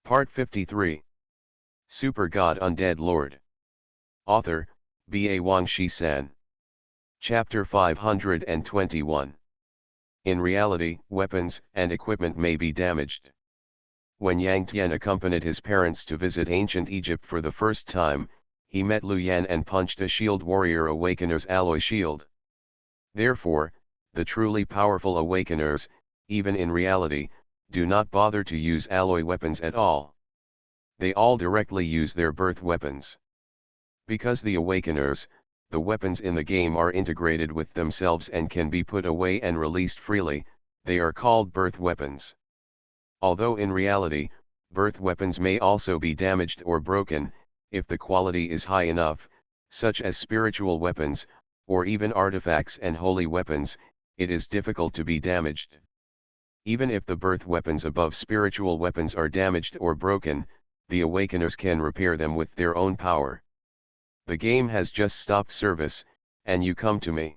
Part 53. Super God Undead Lord. Author, B.A. Wang Shi-san. Chapter 521. In reality, weapons and equipment may be damaged. When Yang Tian accompanied his parents to visit ancient Egypt for the first time, he met Lu Yan and punched a shield warrior awakener's alloy shield. Therefore, the truly powerful awakeners, even in reality, do not bother to use alloy weapons at all. They all directly use their birth weapons. Because the awakeners, the weapons in the game are integrated with themselves and can be put away and released freely, they are called birth weapons. Although in reality, birth weapons may also be damaged or broken, if the quality is high enough, such as spiritual weapons, or even artifacts and holy weapons, it is difficult to be damaged. Even if the birth weapons above spiritual weapons are damaged or broken, the awakeners can repair them with their own power. The game has just stopped service, and you come to me.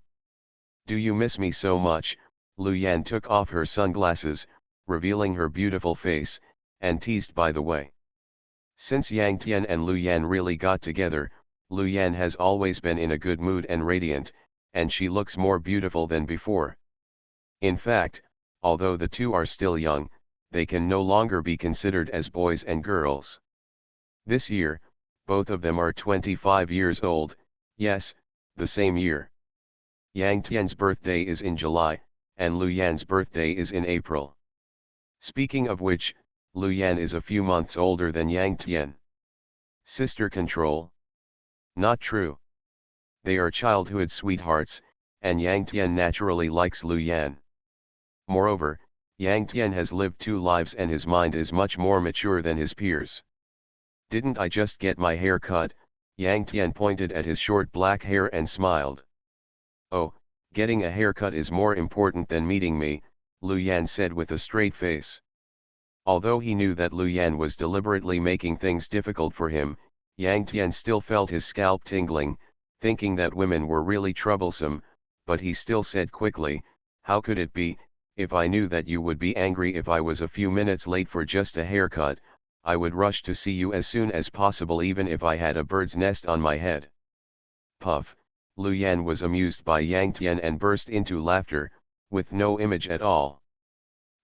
Do you miss me so much? Lu Yan took off her sunglasses, revealing her beautiful face, and teased by the way. Since Yang Tian and Lu Yan really got together, Lu Yan has always been in a good mood and radiant, and she looks more beautiful than before. In fact, although the two are still young, they can no longer be considered as boys and girls. This year, both of them are 25 years old, yes, the same year. Yang Tian's birthday is in July, and Lu Yan's birthday is in April. Speaking of which, Lu Yan is a few months older than Yang Tian. Sister control? Not true. They are childhood sweethearts, and Yang Tian naturally likes Lu Yan. Moreover, Yang Tian has lived 2 lives and his mind is much more mature than his peers. Didn't I just get my hair cut? Yang Tian pointed at his short black hair and smiled. Oh, getting a haircut is more important than meeting me, Lu Yan said with a straight face. Although he knew that Lu Yan was deliberately making things difficult for him, Yang Tian still felt his scalp tingling, thinking that women were really troublesome, but he still said quickly, "How could it be? If I knew that you would be angry if I was a few minutes late for just a haircut, I would rush to see you as soon as possible even if I had a bird's nest on my head." Puff, Lu Yan was amused by Yang Tian and burst into laughter, with no image at all.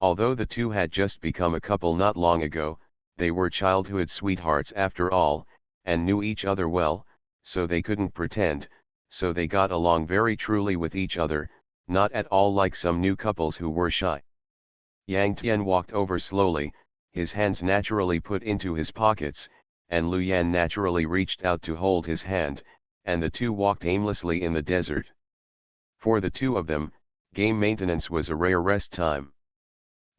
Although the two had just become a couple not long ago, they were childhood sweethearts after all, and knew each other well, so they couldn't pretend, so they got along very truly with each other, not at all like some new couples who were shy. Yang Tian walked over slowly, his hands naturally put into his pockets, and Lu Yan naturally reached out to hold his hand, and the two walked aimlessly in the desert. For the two of them, game maintenance was a rare rest time.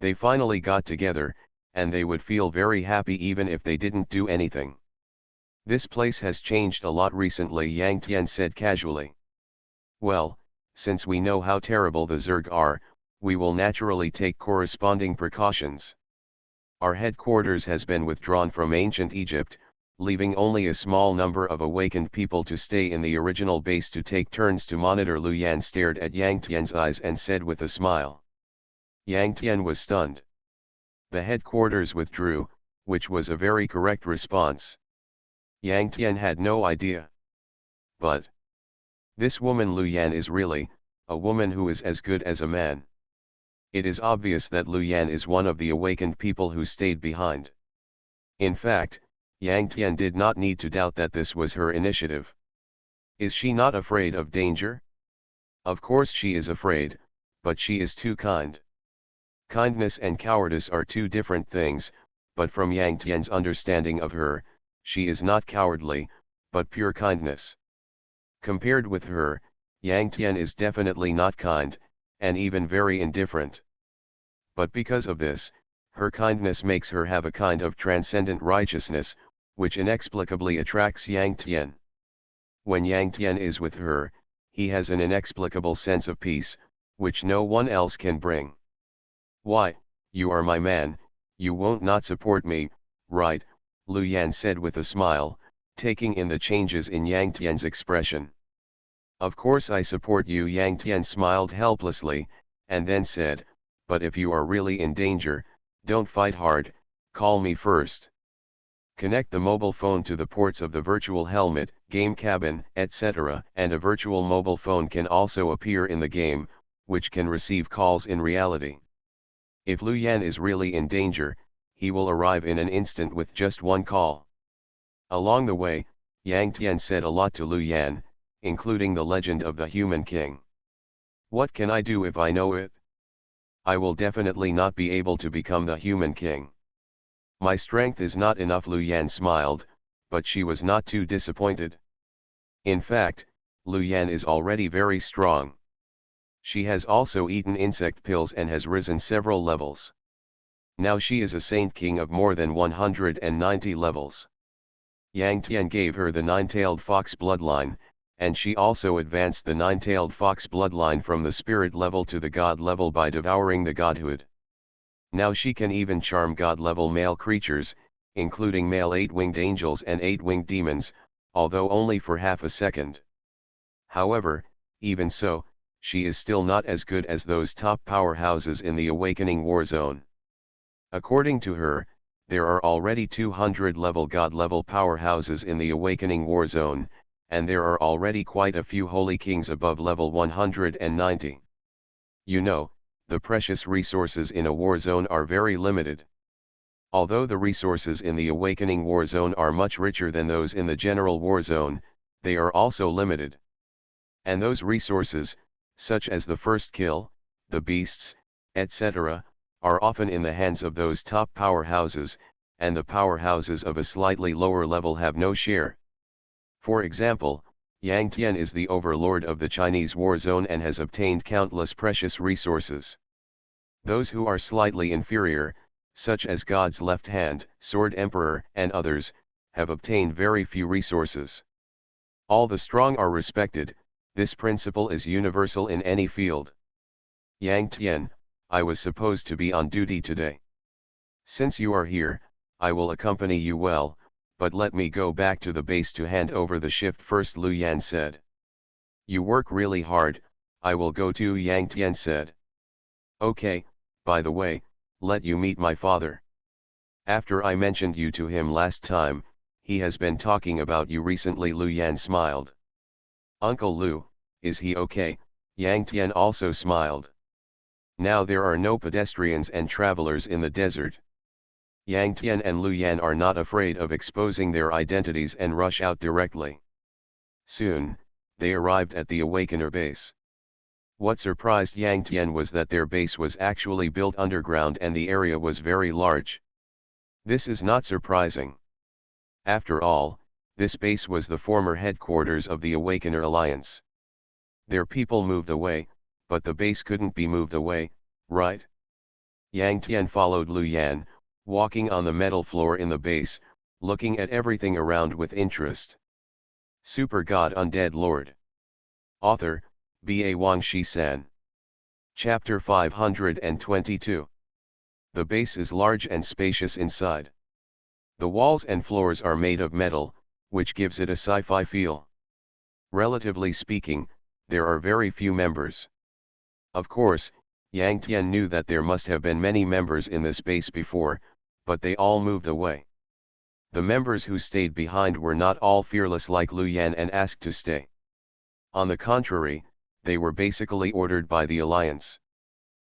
They finally got together, and they would feel very happy even if they didn't do anything. This place has changed a lot recently, Yang Tian said casually. Well, since we know how terrible the Zerg are, we will naturally take corresponding precautions. Our headquarters has been withdrawn from ancient Egypt, leaving only a small number of awakened people to stay in the original base to take turns to monitor. Lu Yan stared at Yang Tian's eyes and said with a smile. Yang Tian was stunned. The headquarters withdrew, which was a very correct response. Yang Tian had no idea. But this woman Lu Yan is really a woman who is as good as a man. It is obvious that Lu Yan is one of the awakened people who stayed behind. In fact, Yang Tian did not need to doubt that this was her initiative. Is she not afraid of danger? Of course she is afraid, but she is too kind. Kindness and cowardice are two different things, but from Yang Tian's understanding of her, she is not cowardly, but pure kindness. Compared with her, Yang Tian is definitely not kind, and even very indifferent. But because of this, her kindness makes her have a kind of transcendent righteousness, which inexplicably attracts Yang Tian. When Yang Tian is with her, he has an inexplicable sense of peace, which no one else can bring. Why, you are my man, you won't not support me, right? Lu Yan said with a smile, taking in the changes in Yang Tian's expression. Of course I support you. Yang Tian smiled helplessly, and then said, but if you are really in danger, don't fight hard, call me first. Connect the mobile phone to the ports of the virtual helmet, game cabin, etc., and a virtual mobile phone can also appear in the game, which can receive calls in reality. If Lu Yan is really in danger, he will arrive in an instant with just one call. Along the way, Yang Tian said a lot to Lu Yan, including the legend of the human king. What can I do if I know it? I will definitely not be able to become the human king. My strength is not enough. Lu Yan smiled, but she was not too disappointed. In fact, Lu Yan is already very strong. She has also eaten insect pills and has risen several levels. Now she is a saint king of more than 190 levels. Yang Tian gave her the nine-tailed fox bloodline, and she also advanced the nine-tailed fox bloodline from the spirit level to the god level by devouring the godhood. Now she can even charm god-level male creatures, including male 8-winged angels and 8-winged demons, although only for half a second. However, even so, she is still not as good as those top powerhouses in the Awakening War Zone. According to her, there are already 200-level god-level powerhouses in the Awakening War Zone, and there are already quite a few holy kings above level 190. You know, the precious resources in a war zone are very limited. Although the resources in the Awakening War Zone are much richer than those in the general war zone, they are also limited. And those resources, such as the first kill, the beasts, etc., are often in the hands of those top powerhouses, and the powerhouses of a slightly lower level have no share. For example, Yang Tian is the overlord of the Chinese war zone and has obtained countless precious resources. Those who are slightly inferior, such as God's left hand, Sword Emperor, and others, have obtained very few resources. All the strong are respected. This principle is universal in any field. Yang Tian, I was supposed to be on duty today. Since you are here, I will accompany you well, but let me go back to the base to hand over the shift first, Lu Yan said. You work really hard, I will go too, Yang Tian said. Okay, by the way, let you meet my father. After I mentioned you to him last time, he has been talking about you recently, Lu Yan smiled. Uncle Lu, is he okay? Yang Tian also smiled. Now there are no pedestrians and travelers in the desert. Yang Tian and Lu Yan are not afraid of exposing their identities and rush out directly. Soon, they arrived at the Awakener base. What surprised Yang Tian was that their base was actually built underground and the area was very large. This is not surprising. After all, this base was the former headquarters of the Awakener Alliance. Their people moved away, but the base couldn't be moved away, right? Yang Tian followed Lu Yan, walking on the metal floor in the base, looking at everything around with interest. Super God Undead Lord. Author, B.A. Wang Shi-san. Chapter 522. The base is large and spacious inside. The walls and floors are made of metal, which gives it a sci-fi feel. Relatively speaking, there are very few members. Of course, Yang Tian knew that there must have been many members in this base before, but they all moved away. The members who stayed behind were not all fearless like Lu Yan and asked to stay. On the contrary, they were basically ordered by the Alliance.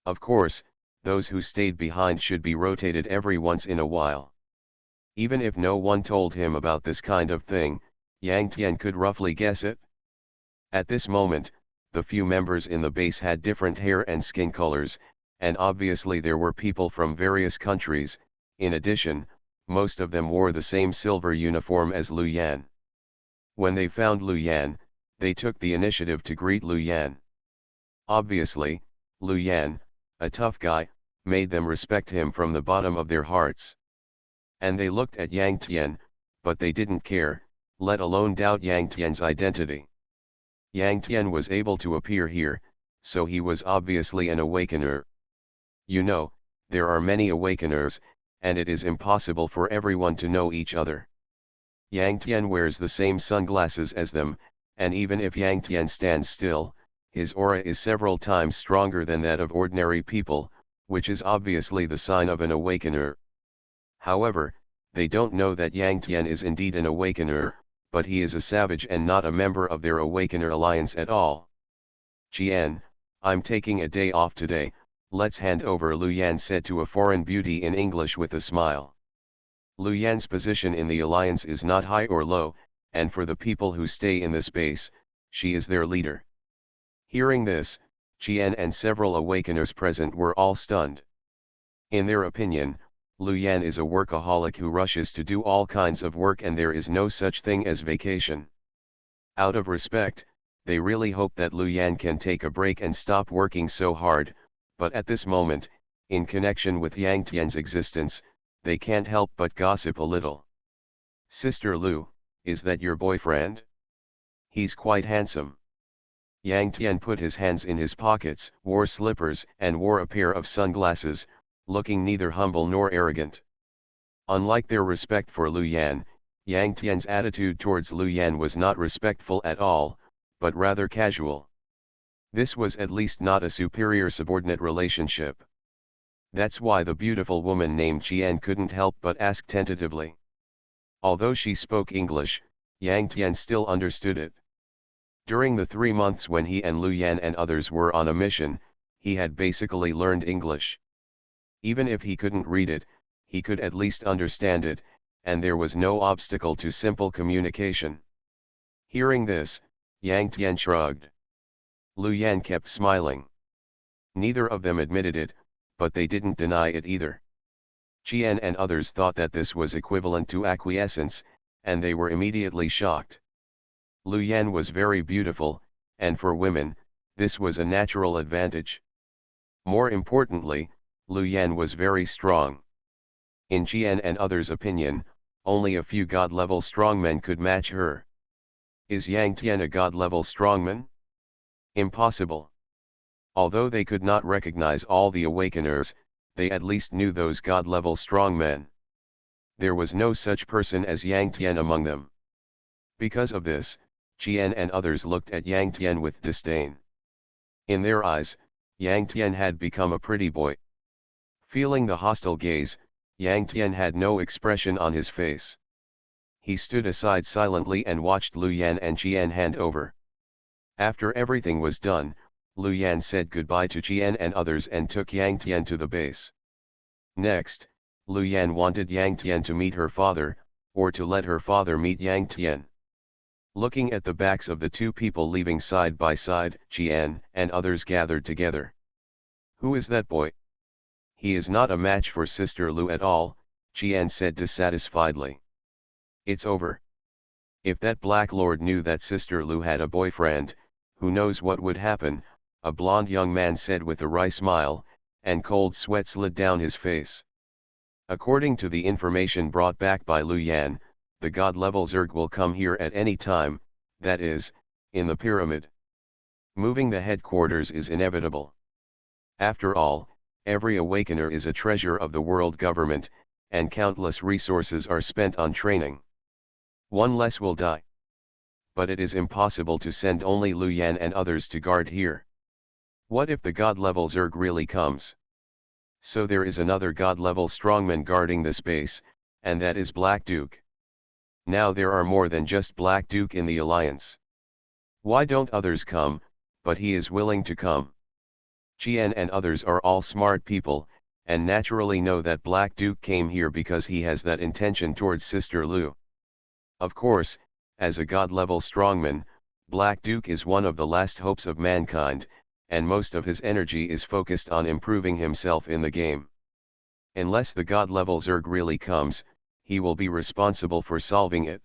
Of course, those who stayed behind should be rotated every once in a while. Even if no one told him about this kind of thing, Yang Tian could roughly guess it. At this moment, the few members in the base had different hair and skin colors, and obviously there were people from various countries. In addition, most of them wore the same silver uniform as Lu Yan. When they found Lu Yan, they took the initiative to greet Lu Yan. Obviously, Lu Yan, a tough guy, made them respect him from the bottom of their hearts. And they looked at Yang Tian, but they didn't care, let alone doubt Yang Tian's identity. Yang Tian was able to appear here, so he was obviously an awakener. You know, there are many awakeners, and it is impossible for everyone to know each other. Yang Tian wears the same sunglasses as them, and even if Yang Tian stands still, his aura is several times stronger than that of ordinary people, which is obviously the sign of an awakener. However, they don't know that Yang Tian is indeed an awakener, but he is a savage and not a member of their Awakener Alliance at all. Jian, I'm taking a day off today, let's hand over, Lu Yan said to a foreign beauty in English with a smile. Lu Yan's position in the alliance is not high or low, and for the people who stay in the space, she is their leader. Hearing this, Jian and several awakeners present were all stunned. In their opinion, Lu Yan is a workaholic who rushes to do all kinds of work, and there is no such thing as vacation. Out of respect, they really hope that Lu Yan can take a break and stop working so hard, but at this moment, in connection with Yang Tian's existence, they can't help but gossip a little. Sister Lu, is that your boyfriend? He's quite handsome. Yang Tian put his hands in his pockets, wore slippers, and wore a pair of sunglasses, looking neither humble nor arrogant. Unlike their respect for Lu Yan, Yang Tian's attitude towards Lu Yan was not respectful at all, but rather casual. This was at least not a superior-subordinate relationship. That's why the beautiful woman named Jian couldn't help but ask tentatively. Although she spoke English, Yang Tian still understood it. During the 3 months when he and Lu Yan and others were on a mission, he had basically learned English. Even if he couldn't read it, he could at least understand it, and there was no obstacle to simple communication. Hearing this, Yang Tian shrugged. Lu Yan kept smiling. Neither of them admitted it, but they didn't deny it either. Jian and others thought that this was equivalent to acquiescence, and they were immediately shocked. Lu Yan was very beautiful, and for women, this was a natural advantage. More importantly, Lu Yan was very strong. In Jian and others' opinion, only a few god-level strongmen could match her. Is Yang Tian a god-level strongman? Impossible. Although they could not recognize all the awakeners, they at least knew those god-level strongmen. There was no such person as Yang Tian among them. Because of this, Jian and others looked at Yang Tian with disdain. In their eyes, Yang Tian had become a pretty boy. Feeling the hostile gaze, Yang Tian had no expression on his face. He stood aside silently and watched Lu Yan and Jian hand over. After everything was done, Lu Yan said goodbye to Jian and others and took Yang Tian to the base. Next, Lu Yan wanted Yang Tian to meet her father, or to let her father meet Yang Tian. Looking at the backs of the two people leaving side by side, Jian and others gathered together. Who is that boy? He is not a match for Sister Lu at all, Jian said dissatisfiedly. It's over. If that Black Lord knew that Sister Lu had a boyfriend, who knows what would happen, a blond young man said with a wry smile, and cold sweat slid down his face. According to the information brought back by Lu Yan, the god-level Zerg will come here at any time, that is, in the pyramid. Moving the headquarters is inevitable. After all, every awakener is a treasure of the world government, and countless resources are spent on training. One less will die. But it is impossible to send only Lu Yan and others to guard here. What if the god-level Zerg really comes? So there is another god-level strongman guarding the space, and that is Black Duke. Now there are more than just Black Duke in the alliance. Why don't others come, but he is willing to come? Jian and others are all smart people, and naturally know that Black Duke came here because he has that intention towards Sister Lu. Of course, as a god-level strongman, Black Duke is one of the last hopes of mankind, and most of his energy is focused on improving himself in the game. Unless the god-level Zerg really comes, he will be responsible for solving it.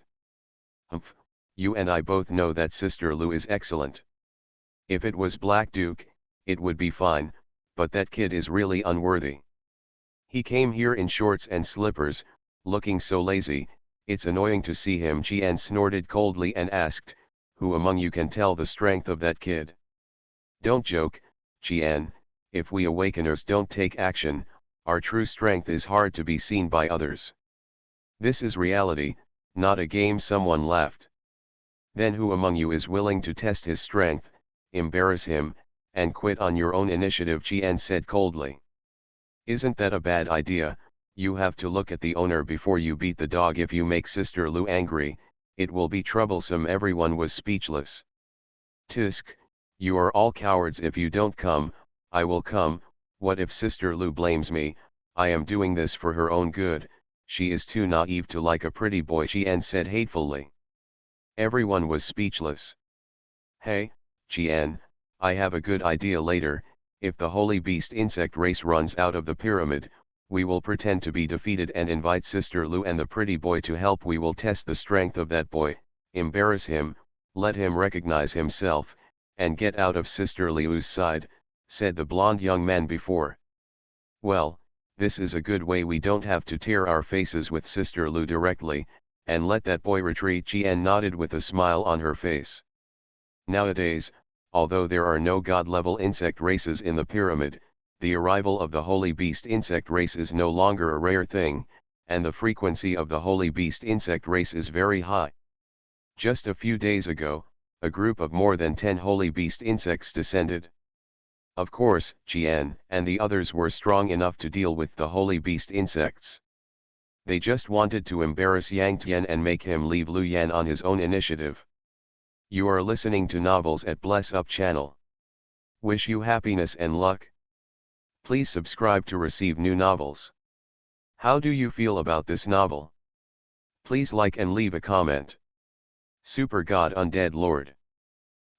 Humph, you and I both know that Sister Lu is excellent. If it was Black Duke, it would be fine, but that kid is really unworthy. He came here in shorts and slippers, looking so lazy, it's annoying to see him. Jian snorted coldly and asked, who among you can tell the strength of that kid? Don't joke, Jian, if we awakeners don't take action, our true strength is hard to be seen by others. This is reality, not a game. Someone laughed. Then who among you is willing to test his strength, embarrass him, and quit on your own initiative? Jian said coldly. Isn't that a bad idea? you have to look at the owner before you beat the dog. If you make Sister Lu angry, it will be troublesome. Everyone was speechless. Tisk, you are all cowards. If you don't come, I will come. What if Sister Lu blames me? I am doing this for her own good. She is too naive to like a pretty boy, Qian said hatefully. Everyone was speechless. Hey, Qian, I have a good idea. Later, if the holy beast insect race runs out of the pyramid, we will pretend to be defeated and invite Sister Lu and the pretty boy to help. We will test the strength of that boy, embarrass him, let him recognize himself, and get out of Sister Lu's side, said the blonde young man before. Well, this is a good way. We don't have to tear our faces with Sister Lu directly, and let that boy retreat. Qian nodded with a smile on her face. Nowadays, although there are no god-level insect races in the pyramid, the arrival of the holy beast insect race is no longer a rare thing, and the frequency of the holy beast insect race is very high. Just a few days ago, a group of more than 10 holy beast insects descended. Of course, Qian and the others were strong enough to deal with the holy beast insects. They just wanted to embarrass Yang Tian and make him leave Lu Yan on his own initiative. You are listening to Novels at Bless Up channel. Wish you happiness and luck. Please subscribe to receive new novels. How do you feel about this novel? Please like and leave a comment. Super God Undead Lord.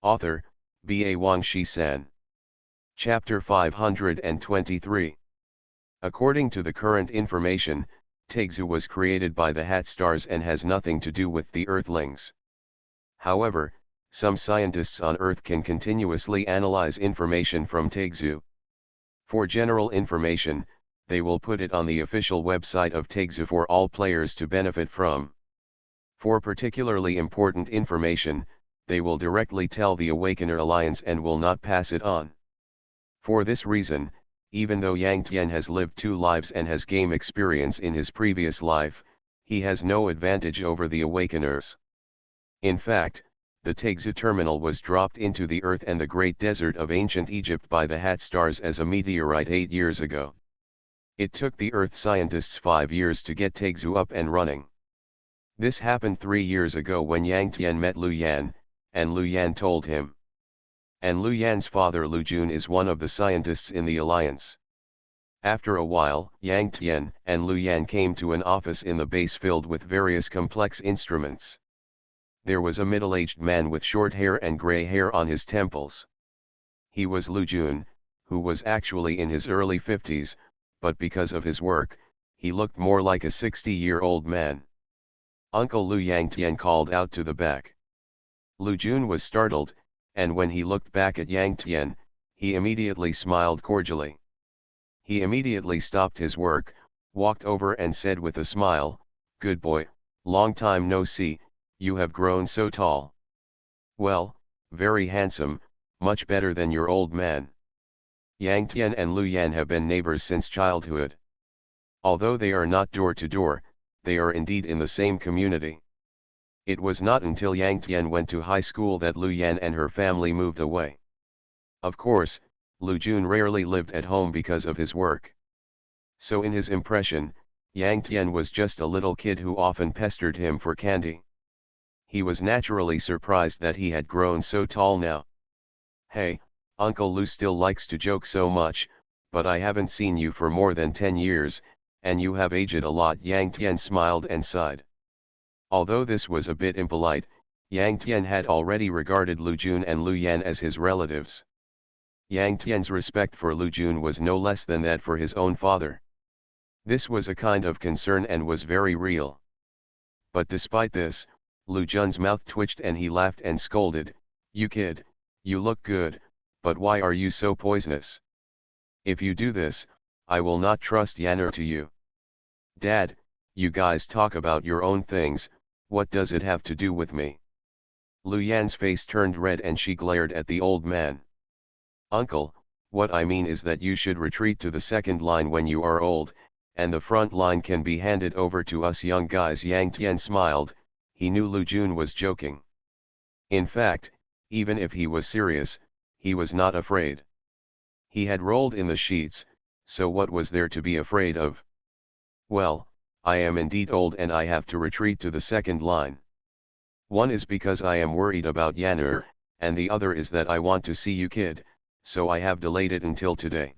Author, Ba Wang Shi-san. Chapter 523. According to the current information, Taixu was created by the Hat Stars and has nothing to do with the Earthlings. However, some scientists on Earth can continuously analyze information from Taixu. For general information, they will put it on the official website of Taixu for all players to benefit from. For particularly important information, they will directly tell the Awakener Alliance and will not pass it on. For this reason, even though Yang Tian has lived 2 lives and has game experience in his previous life, he has no advantage over the Awakeners. In fact, the Taixu terminal was dropped into the earth and the great desert of ancient Egypt by the Hat Stars as a meteorite 8 years ago. It took the Earth scientists 5 years to get Taixu up and running. This happened 3 years ago when Yang Tian met Lu Yan, and Lu Yan told him. And Lu Yan's father Lu Jun is one of the scientists in the alliance. After a while, Yang Tian and Lu Yan came to an office in the base filled with various complex instruments. There was a middle-aged man with short hair and gray hair on his temples. He was Lu Jun, who was actually in his early 50s, but because of his work, he looked more like a 60-year-old man. Uncle Lu, Yang Tian called out to the back. Lu Jun was startled, and when he looked back at Yang Tian, he immediately smiled cordially. He immediately stopped his work, walked over and said with a smile, "Good boy, long time no see, you have grown so tall. Well, very handsome, much better than your old man." Yang Tian and Lu Yan have been neighbors since childhood. Although they are not door to door, they are indeed in the same community. It was not until Yang Tian went to high school that Lu Yan and her family moved away. Of course, Lu Jun rarely lived at home because of his work. So in his impression, Yang Tian was just a little kid who often pestered him for candy. He was naturally surprised that he had grown so tall now. "Hey, Uncle Lu still likes to joke so much, but I haven't seen you for more than 10 years, and you have aged a lot." Yang Tian smiled and sighed. Although this was a bit impolite, Yang Tian had already regarded Lu Jun and Lu Yan as his relatives. Yang Tian's respect for Lu Jun was no less than that for his own father. This was a kind of concern and was very real. But despite this, Lu Jun's mouth twitched and he laughed and scolded, "You kid, you look good, but why are you so poisonous? If you do this, I will not trust Yanner to you." "Dad, you guys talk about your own things, what does it have to do with me?" Lu Yan's face turned red and she glared at the old man. "Uncle, what I mean is that you should retreat to the second line when you are old, and the front line can be handed over to us young guys." Yang Tian smiled, he knew Lu Jun was joking. In fact, even if he was serious, he was not afraid. He had rolled in the sheets, so what was there to be afraid of? Well, I am indeed old and I have to retreat to the second line. One is because I am worried about Yanner, and the other is that I want to see you kid, so I have delayed it until today.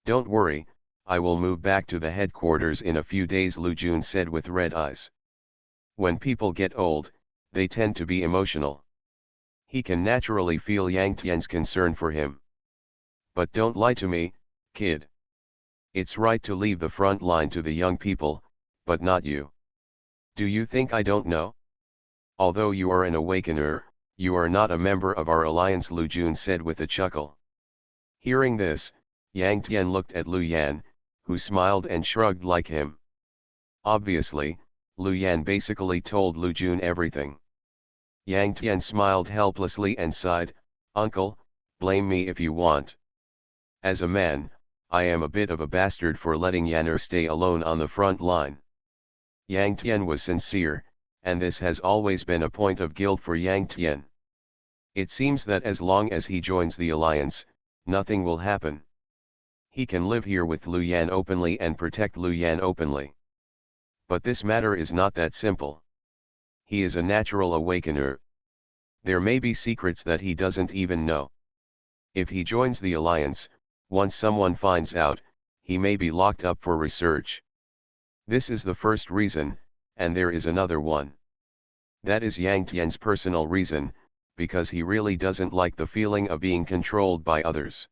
Don't worry, I will move back to the headquarters in a few days, Lu Jun said with red eyes. When people get old, they tend to be emotional. He can naturally feel Yang Tian's concern for him. But don't lie to me, kid. It's right to leave the front line to the young people, but not you. Do you think I don't know? Although you are an awakener, you are not a member of our alliance, Lu Jun said with a chuckle. Hearing this, Yang Tian looked at Lu Yan, who smiled and shrugged like him. Obviously, Lu Yan basically told Lu Jun everything. Yang Tian smiled helplessly and sighed, "Uncle, blame me if you want. As a man, I am a bit of a bastard for letting Yanner stay alone on the front line." Yang Tian was sincere, and this has always been a point of guilt for Yang Tian. It seems that as long as he joins the alliance, nothing will happen. He can live here with Lu Yan openly and protect Lu Yan openly. But this matter is not that simple. He is a natural awakener. There may be secrets that he doesn't even know. If he joins the alliance, once someone finds out, he may be locked up for research. This is the first reason, and there is another one. That is Yang Tian's personal reason, because he really doesn't like the feeling of being controlled by others.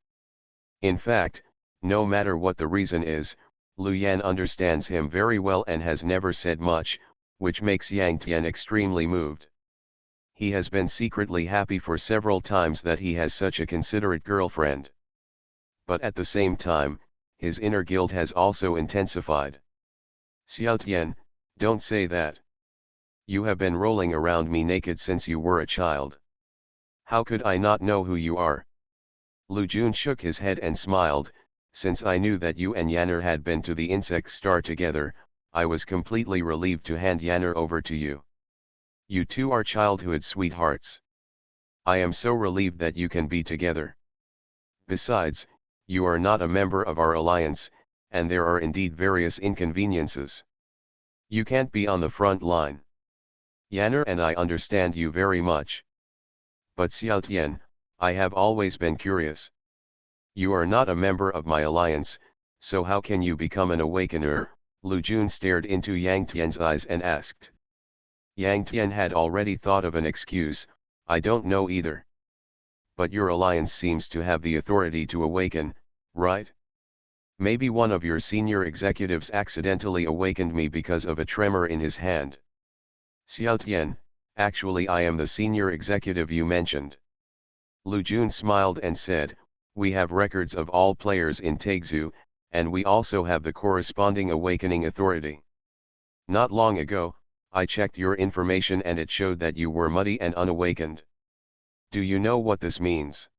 In fact, no matter what the reason is, Lu Yan understands him very well and has never said much, which makes Yang Tian extremely moved. He has been secretly happy for several times that he has such a considerate girlfriend. But at the same time, his inner guilt has also intensified. "Xiao Tian, don't say that. You have been rolling around me naked since you were a child. How could I not know who you are?" Lu Jun shook his head and smiled. "Since I knew that you and Yanner had been to the insect star together, I was completely relieved to hand Yanner over to you. You two are childhood sweethearts. I am so relieved that you can be together. Besides, you are not a member of our alliance, and there are indeed various inconveniences. You can't be on the front line. Yanner and I understand you very much. But Xiao Tian, I have always been curious. You are not a member of my alliance, so how can you become an awakener?" Lu Jun stared into Yang Tian's eyes and asked. Yang Tian had already thought of an excuse, "I don't know either. But your alliance seems to have the authority to awaken, right? Maybe one of your senior executives accidentally awakened me because of a tremor in his hand." "Xiao Tian, actually I am the senior executive you mentioned." Lu Jun smiled and said, "We have records of all players in Taizhou, and we also have the corresponding awakening authority. Not long ago, I checked your information and it showed that you were muddy and unawakened. Do you know what this means?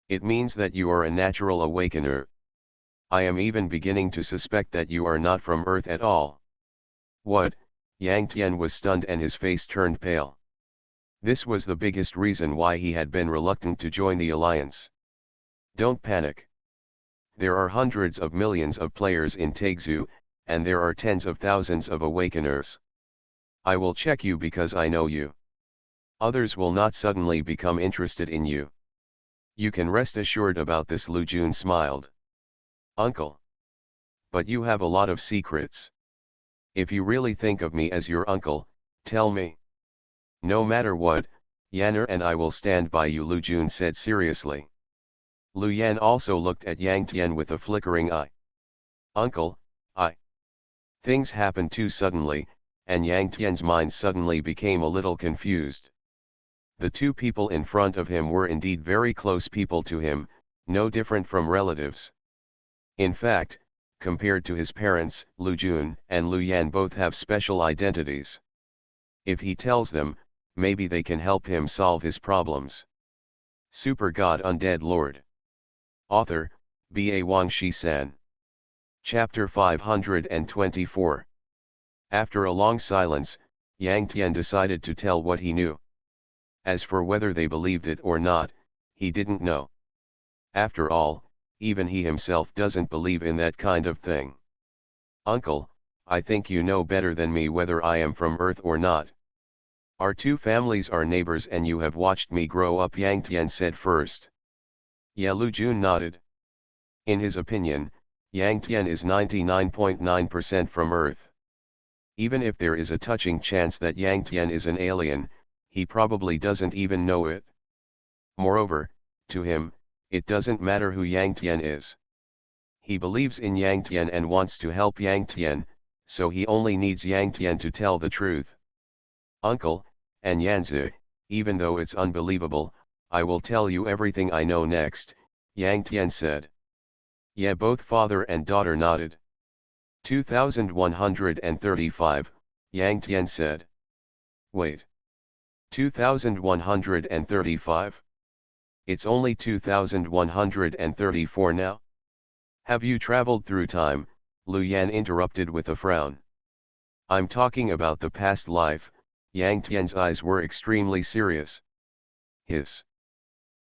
It means that you are a natural awakener. I am even beginning to suspect that you are not from Earth at all." "What?" Yang Tian was stunned and his face turned pale. This was the biggest reason why he had been reluctant to join the alliance. "Don't panic. There are hundreds of millions of players in Taizhou, and there are tens of thousands of awakeners. I will check you because I know you. Others will not suddenly become interested in you. You can rest assured about this." Lu Jun smiled. "Uncle. But you have a lot of secrets. If you really think of me as your uncle, tell me. No matter what, Yanner and I will stand by you," Lu Jun said seriously. Lu Yan also looked at Yang Tian with a flickering eye. "Uncle, Things happened too suddenly, and Yang Tian's mind suddenly became a little confused. The two people in front of him were indeed very close people to him, no different from relatives. In fact, compared to his parents, Lu Jun and Lu Yan both have special identities. If he tells them, maybe they can help him solve his problems. Super God Undead Lord. Author, B.A. Wang Shi-san. Chapter 524. After a long silence, Yang Tian decided to tell what he knew. As for whether they believed it or not, he didn't know. After all, even he himself doesn't believe in that kind of thing. "Uncle, I think you know better than me whether I am from Earth or not. Our two families are neighbors and you have watched me grow up, Yang Tian said first. Yeah, Lu Jun nodded. In his opinion, Yang Tian is 99.9% from Earth. Even if there is a touching chance that Yang Tian is an alien, he probably doesn't even know it. Moreover, to him, it doesn't matter who Yang Tian is. He believes in Yang Tian and wants to help Yang Tian, so he only needs Yang Tian to tell the truth. Uncle, and Yanzi, even though it's unbelievable, I will tell you everything I know next, Yang Tian said. Yeah, both father and daughter nodded. 2135, Yang Tian said. Wait. 2135? It's only 2134 now? Have you traveled through time? Lu Yan interrupted with a frown. I'm talking about the past life. Yang Tian's eyes were extremely serious. Hiss.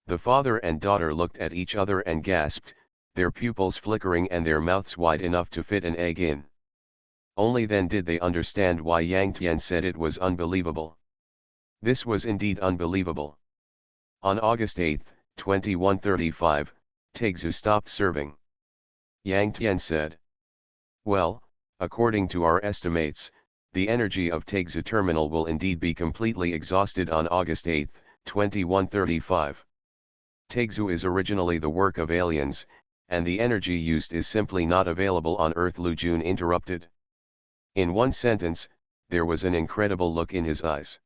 The father and daughter looked at each other and gasped, their pupils flickering and their mouths wide enough to fit an egg in. Only then did they understand why Yang Tian said it was unbelievable. This was indeed unbelievable. On August 8, 2135, Taixu stopped serving. Yang Tian said. Well, according to our estimates, the energy of Taixu terminal will indeed be completely exhausted on August 8, 2135. Taixu is originally the work of aliens, and the energy used is simply not available on Earth, Lu Jun interrupted. In one sentence, there was an incredible look in his eyes.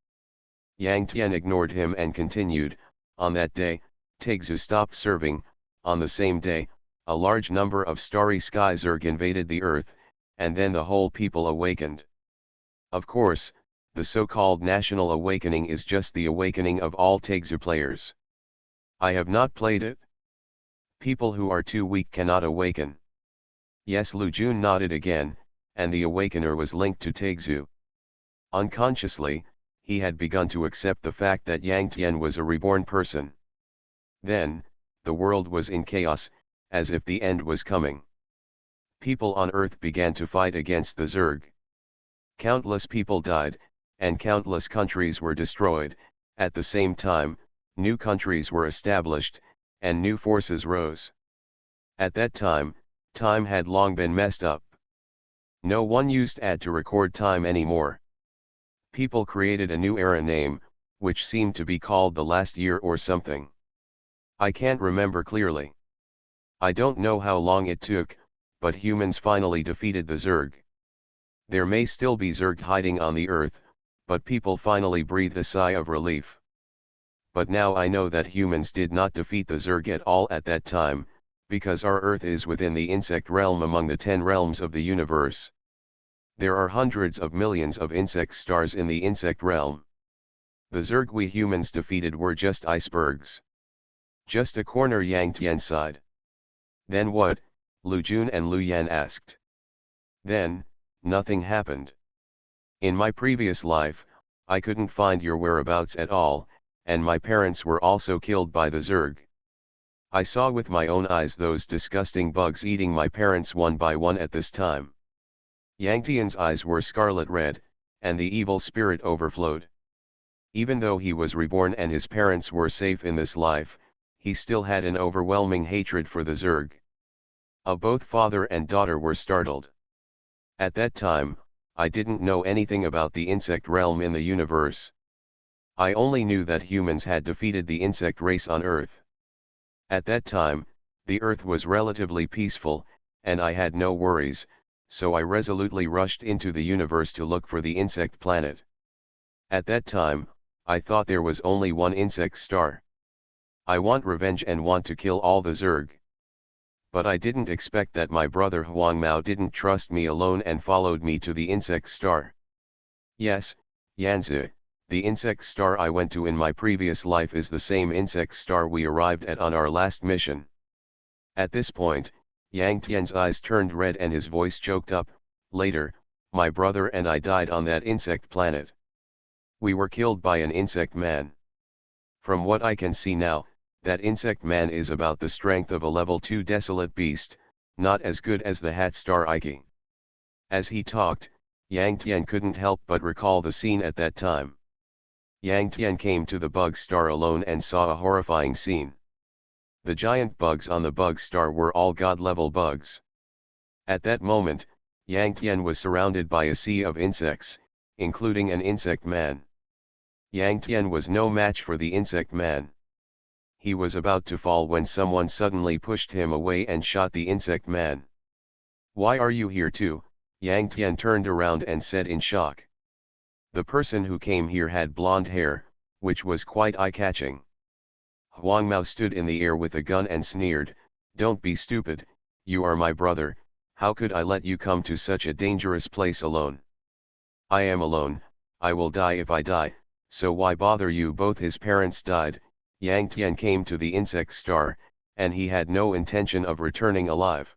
Yang Tian ignored him and continued, on that day, Taixu stopped serving. On the same day, a large number of starry sky Zerg invaded the Earth, and then the whole people awakened. Of course, the so-called national awakening is just the awakening of all Taixu players. I have not played it. People who are too weak cannot awaken. Yes, Lu Jun nodded again, and the awakener was linked to Taixu. Unconsciously, he had begun to accept the fact that Yang Tian was a reborn person. Then, the world was in chaos, as if the end was coming. People on Earth began to fight against the Zerg. Countless people died, and countless countries were destroyed. At the same time, new countries were established, and new forces rose. At that time, time had long been messed up. No one used ad to record time anymore. People created a new era name, which seemed to be called the last year or something. I can't remember clearly. I don't know how long it took, but humans finally defeated the Zerg. There may still be Zerg hiding on the Earth, but people finally breathed a sigh of relief. But now I know that humans did not defeat the Zerg at all at that time, because our Earth is within the insect realm among the 10 realms of the universe. There are hundreds of millions of insect stars in the insect realm. The Zerg we humans defeated were just icebergs. Just a corner, Yang Tian sighed. Then what? Lu Jun and Lu Yan asked. Then, nothing happened. In my previous life, I couldn't find your whereabouts at all, and my parents were also killed by the Zerg. I saw with my own eyes those disgusting bugs eating my parents one by one at this time. Yang Tian's eyes were scarlet red, and the evil spirit overflowed. Even though he was reborn and his parents were safe in this life, he still had an overwhelming hatred for the Zerg. Both father and daughter were startled. At that time, I didn't know anything about the insect realm in the universe. I only knew that humans had defeated the insect race on Earth. At that time, the Earth was relatively peaceful, and I had no worries, so I resolutely rushed into the universe to look for the insect planet. At that time, I thought there was only one insect star. I want revenge and want to kill all the Zerg. But I didn't expect that my brother Huang Mao didn't trust me alone and followed me to the insect star. Yes, Yanzi, the insect star I went to in my previous life is the same insect star we arrived at on our last mission. At this point, Yang Tian's eyes turned red and his voice choked up. Later, my brother and I died on that insect planet. We were killed by an insect man. From what I can see now, that insect man is about the strength of a level 2 desolate beast, not as good as the Hat Star Ike. As he talked, Yang Tian couldn't help but recall the scene at that time. Yang Tian came to the bug star alone and saw a horrifying scene. The giant bugs on the bug star were all god-level bugs. At that moment, Yang Tian was surrounded by a sea of insects, including an insect man. Yang Tian was no match for the insect man. He was about to fall when someone suddenly pushed him away and shot the insect man. "Why are you here too?" Yang Tian turned around and said in shock. The person who came here had blonde hair, which was quite eye-catching. Huang Mao stood in the air with a gun and sneered, "Don't be stupid, you are my brother, how could I let you come to such a dangerous place alone? I am alone, I will die if I die, so why bother you both?" His parents died. Yang Tian came to the insect star, and he had no intention of returning alive.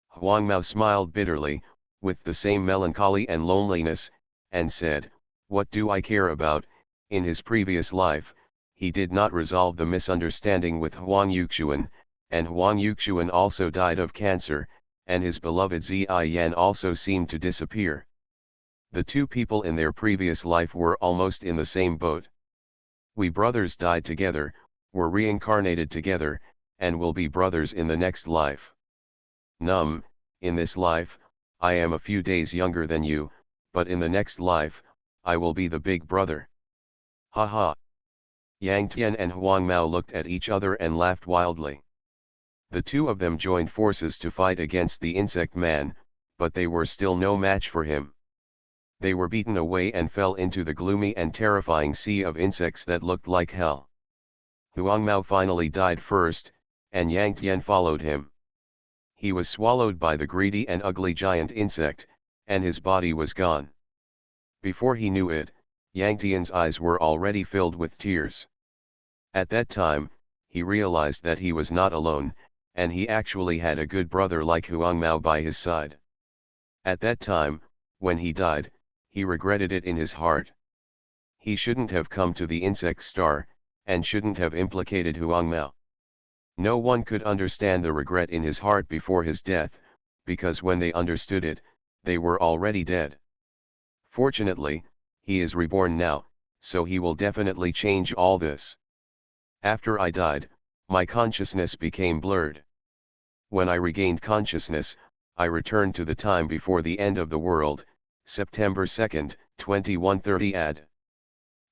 Huang Mao smiled bitterly, with the same melancholy and loneliness, and said, "What do I care about?" In his previous life, he did not resolve the misunderstanding with Huang Yuxuan, and Huang Yuxuan also died of cancer, and his beloved Ziyan also seemed to disappear. The two people in their previous life were almost in the same boat. We brothers died together, were reincarnated together, and will be brothers in the next life. In this life, I am a few days younger than you, but in the next life, I will be the big brother. Ha ha. Yang Tian and Huang Mao looked at each other and laughed wildly. The two of them joined forces to fight against the insect man, but they were still no match for him. They were beaten away and fell into the gloomy and terrifying sea of insects that looked like hell. Huang Mao finally died first, and Yang Tian followed him. He was swallowed by the greedy and ugly giant insect, and his body was gone. Before he knew it, Yang Tian's eyes were already filled with tears. At that time, he realized that he was not alone, and he actually had a good brother like Huang Mao by his side. At that time, when he died, he regretted it in his heart. He shouldn't have come to the insect star, and shouldn't have implicated Huang Mao. No one could understand the regret in his heart before his death, because when they understood it, they were already dead. Fortunately, he is reborn now, so he will definitely change all this. After I died, my consciousness became blurred. When I regained consciousness, I returned to the time before the end of the world, September 2nd, 2130 AD.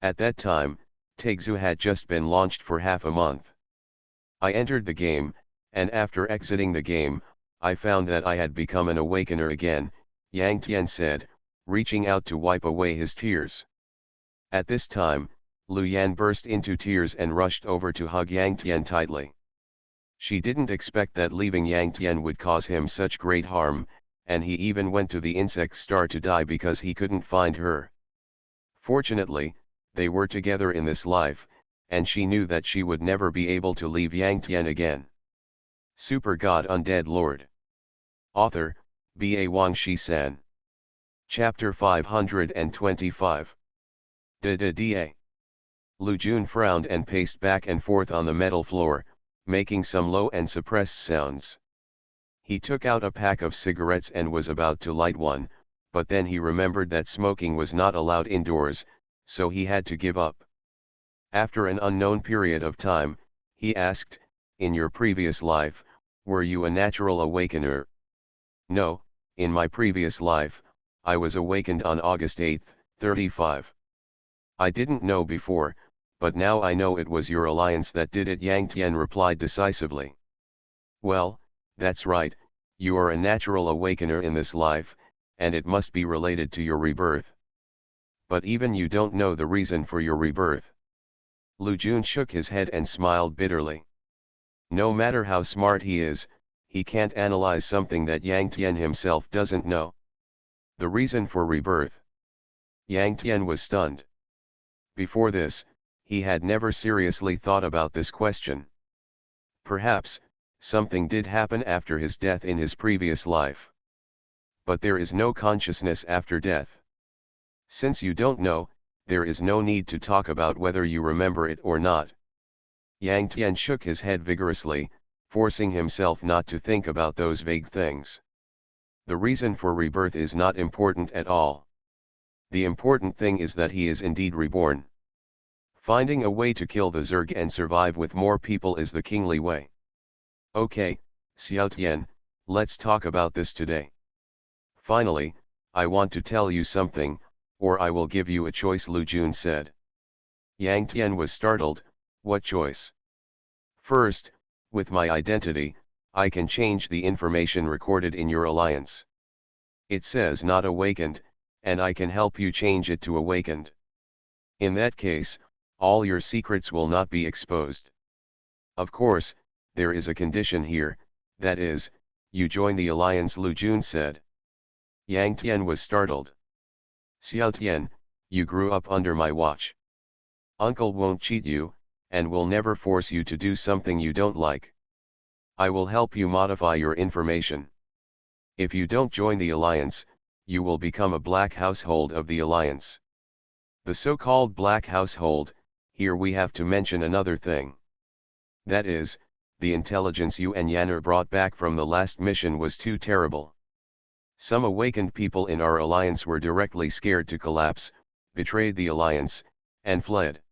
At that time, Taixu had just been launched for half a month. I entered the game, and after exiting the game, I found that I had become an awakener again, Yang Tian said, reaching out to wipe away his tears. At this time, Lu Yan burst into tears and rushed over to hug Yang Tian tightly. She didn't expect that leaving Yang Tian would cause him such great harm, and he even went to the insect star to die because he couldn't find her. Fortunately, they were together in this life, and she knew that she would never be able to leave Yang Tian again. Super God Undead Lord. Author, B.A. Wang Shi-san. Chapter 525. Da. Lu Jun frowned and paced back and forth on the metal floor, making some low and suppressed sounds. He took out a pack of cigarettes and was about to light one, but then he remembered that smoking was not allowed indoors, so he had to give up. After an unknown period of time, he asked, "In your previous life, were you a natural awakener?" "No, in my previous life, I was awakened on August 8, 35. I didn't know before, but now I know it was your alliance that did it," Yang Tian replied decisively. "Well, that's right, you are a natural awakener in this life, and it must be related to your rebirth. But even you don't know the reason for your rebirth." Lu Jun shook his head and smiled bitterly. No matter how smart he is, he can't analyze something that Yang Tian himself doesn't know. The reason for rebirth. Yang Tian was stunned. Before this, he had never seriously thought about this question. Perhaps, something did happen after his death in his previous life. But there is no consciousness after death. Since you don't know, there is no need to talk about whether you remember it or not. Yang Tian shook his head vigorously, forcing himself not to think about those vague things. The reason for rebirth is not important at all. The important thing is that he is indeed reborn. Finding a way to kill the Zerg and survive with more people is the kingly way. Okay, Xiao Tian, let's talk about this today. Finally, I want to tell you something, or I will give you a choice, Lu Jun said. Yang Tian was startled. What choice? First, with my identity, I can change the information recorded in your alliance. It says not awakened, and I can help you change it to awakened. In that case, all your secrets will not be exposed. Of course, there is a condition here, that is, you join the alliance, Lu Jun said. Yang Tian was startled. Xiao Tian, you grew up under my watch. Uncle won't cheat you, and will never force you to do something you don't like. I will help you modify your information. If you don't join the alliance, you will become a black household of the alliance. The so-called black household, here we have to mention another thing. That is, the intelligence you and Yanner brought back from the last mission was too terrible. Some awakened people in our alliance were directly scared to collapse, betrayed the alliance, and fled.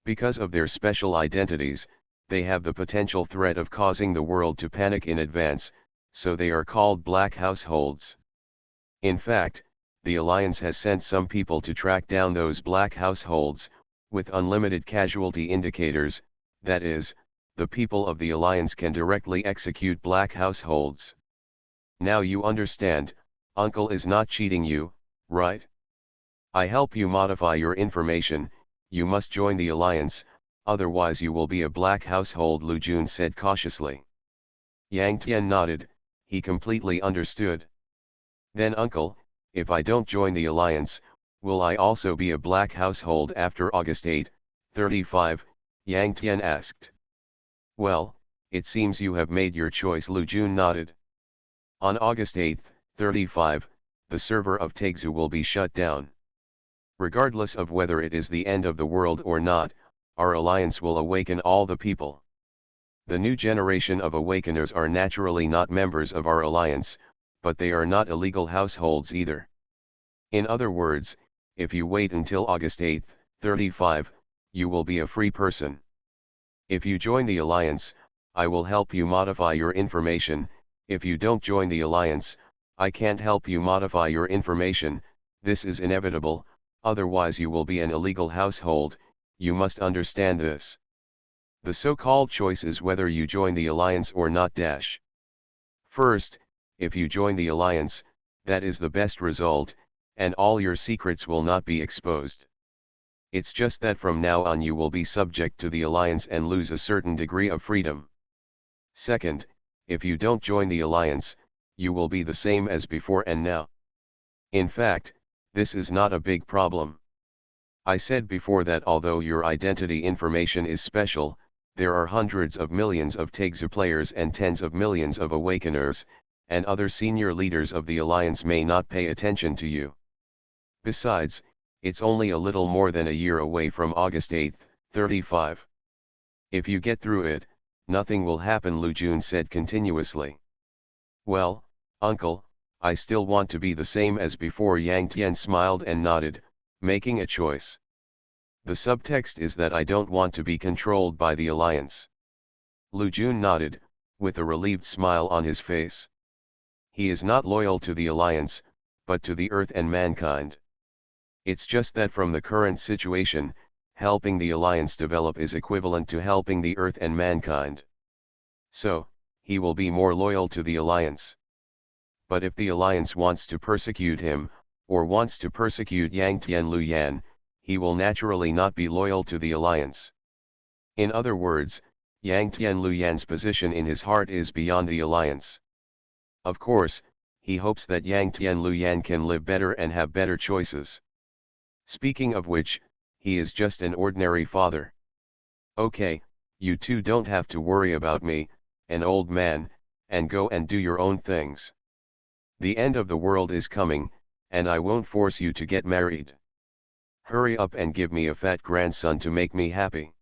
Because of their special identities, they have the potential threat of causing the world to panic in advance, so they are called black households. In fact, the alliance has sent some people to track down those black households, with unlimited casualty indicators, that is, the people of the alliance can directly execute black households. Now you understand, Uncle is not cheating you, right? I help you modify your information. You must join the alliance, otherwise you will be a black household, Lu Jun said cautiously. Yang Tian nodded, he completely understood. Then Uncle, if I don't join the alliance, will I also be a black household after August 8, 35, Yang Tian asked. Well, it seems you have made your choice, Lu Jun nodded. On August 8, 35, the server of Taixu will be shut down. Regardless of whether it is the end of the world or not, our alliance will awaken all the people. The new generation of awakeners are naturally not members of our alliance, but they are not illegal households either. In other words, if you wait until August 8, 35, you will be a free person. If you join the alliance, I will help you modify your information. If you don't join the alliance, I can't help you modify your information. This is inevitable. Otherwise you will be an illegal household, you must understand this. The so-called choice is whether you join the alliance or not. First, if you join the alliance, that is the best result, and all your secrets will not be exposed. It's just that from now on you will be subject to the alliance and lose a certain degree of freedom. Second, if you don't join the alliance, you will be the same as before and now. In fact, this is not a big problem. I said before that although your identity information is special, there are hundreds of millions of Taixu players and tens of millions of awakeners, and other senior leaders of the alliance may not pay attention to you. Besides, it's only a little more than a year away from August 8, 35. If you get through it, nothing will happen, Lu Jun said continuously. Well, Uncle, I still want to be the same as before. Yang Tian smiled and nodded, making a choice. The subtext is that I don't want to be controlled by the alliance. Lu Jun nodded, with a relieved smile on his face. He is not loyal to the alliance, but to the earth and mankind. It's just that from the current situation, helping the alliance develop is equivalent to helping the earth and mankind. So, he will be more loyal to the alliance. But if the alliance wants to persecute him, or wants to persecute Yang Tian Lu Yan, he will naturally not be loyal to the alliance. In other words, Yang Tian Lu Yan's position in his heart is beyond the alliance. Of course, he hopes that Yang Tian Lu Yan can live better and have better choices. Speaking of which, he is just an ordinary father. Okay, you two don't have to worry about me, an old man, and go and do your own things. The end of the world is coming, and I won't force you to get married. Hurry up and give me a fat grandson to make me happy.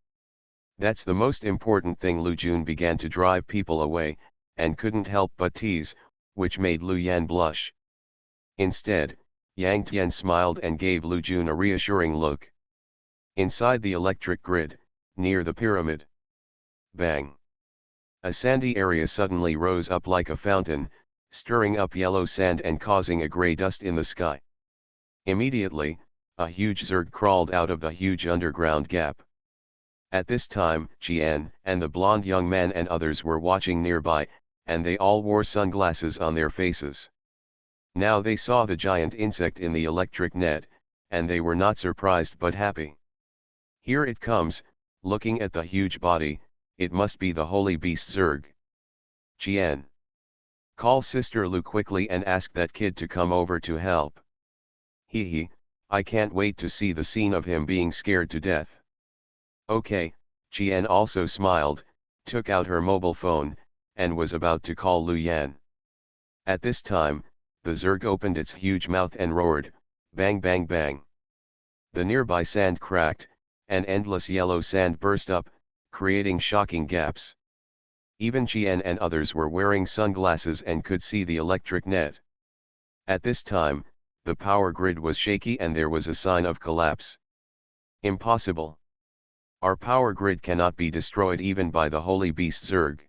That's the most important thing. Lu Jun began to drive people away, and couldn't help but tease, which made Lu Yan blush. Instead, Yang Tian smiled and gave Lu Jun a reassuring look. Inside the electric grid, near the pyramid. Bang! A sandy area suddenly rose up like a fountain, stirring up yellow sand and causing a grey dust in the sky. Immediately, a huge Zerg crawled out of the huge underground gap. At this time, Qian and the blonde young man and others were watching nearby, and they all wore sunglasses on their faces. Now they saw the giant insect in the electric net, and they were not surprised but happy. Here it comes, looking at the huge body, it must be the holy beast Zerg. Qian. Call Sister Lu quickly and ask that kid to come over to help. Hee, I can't wait to see the scene of him being scared to death. Okay, Qian also smiled, took out her mobile phone, and was about to call Lu Yan. At this time, the Zerg opened its huge mouth and roared, bang bang bang. The nearby sand cracked, and endless yellow sand burst up, creating shocking gaps. Even Qian and others were wearing sunglasses and could see the electric net. At this time, the power grid was shaky and there was a sign of collapse. Impossible. Our power grid cannot be destroyed even by the holy beast Zerg.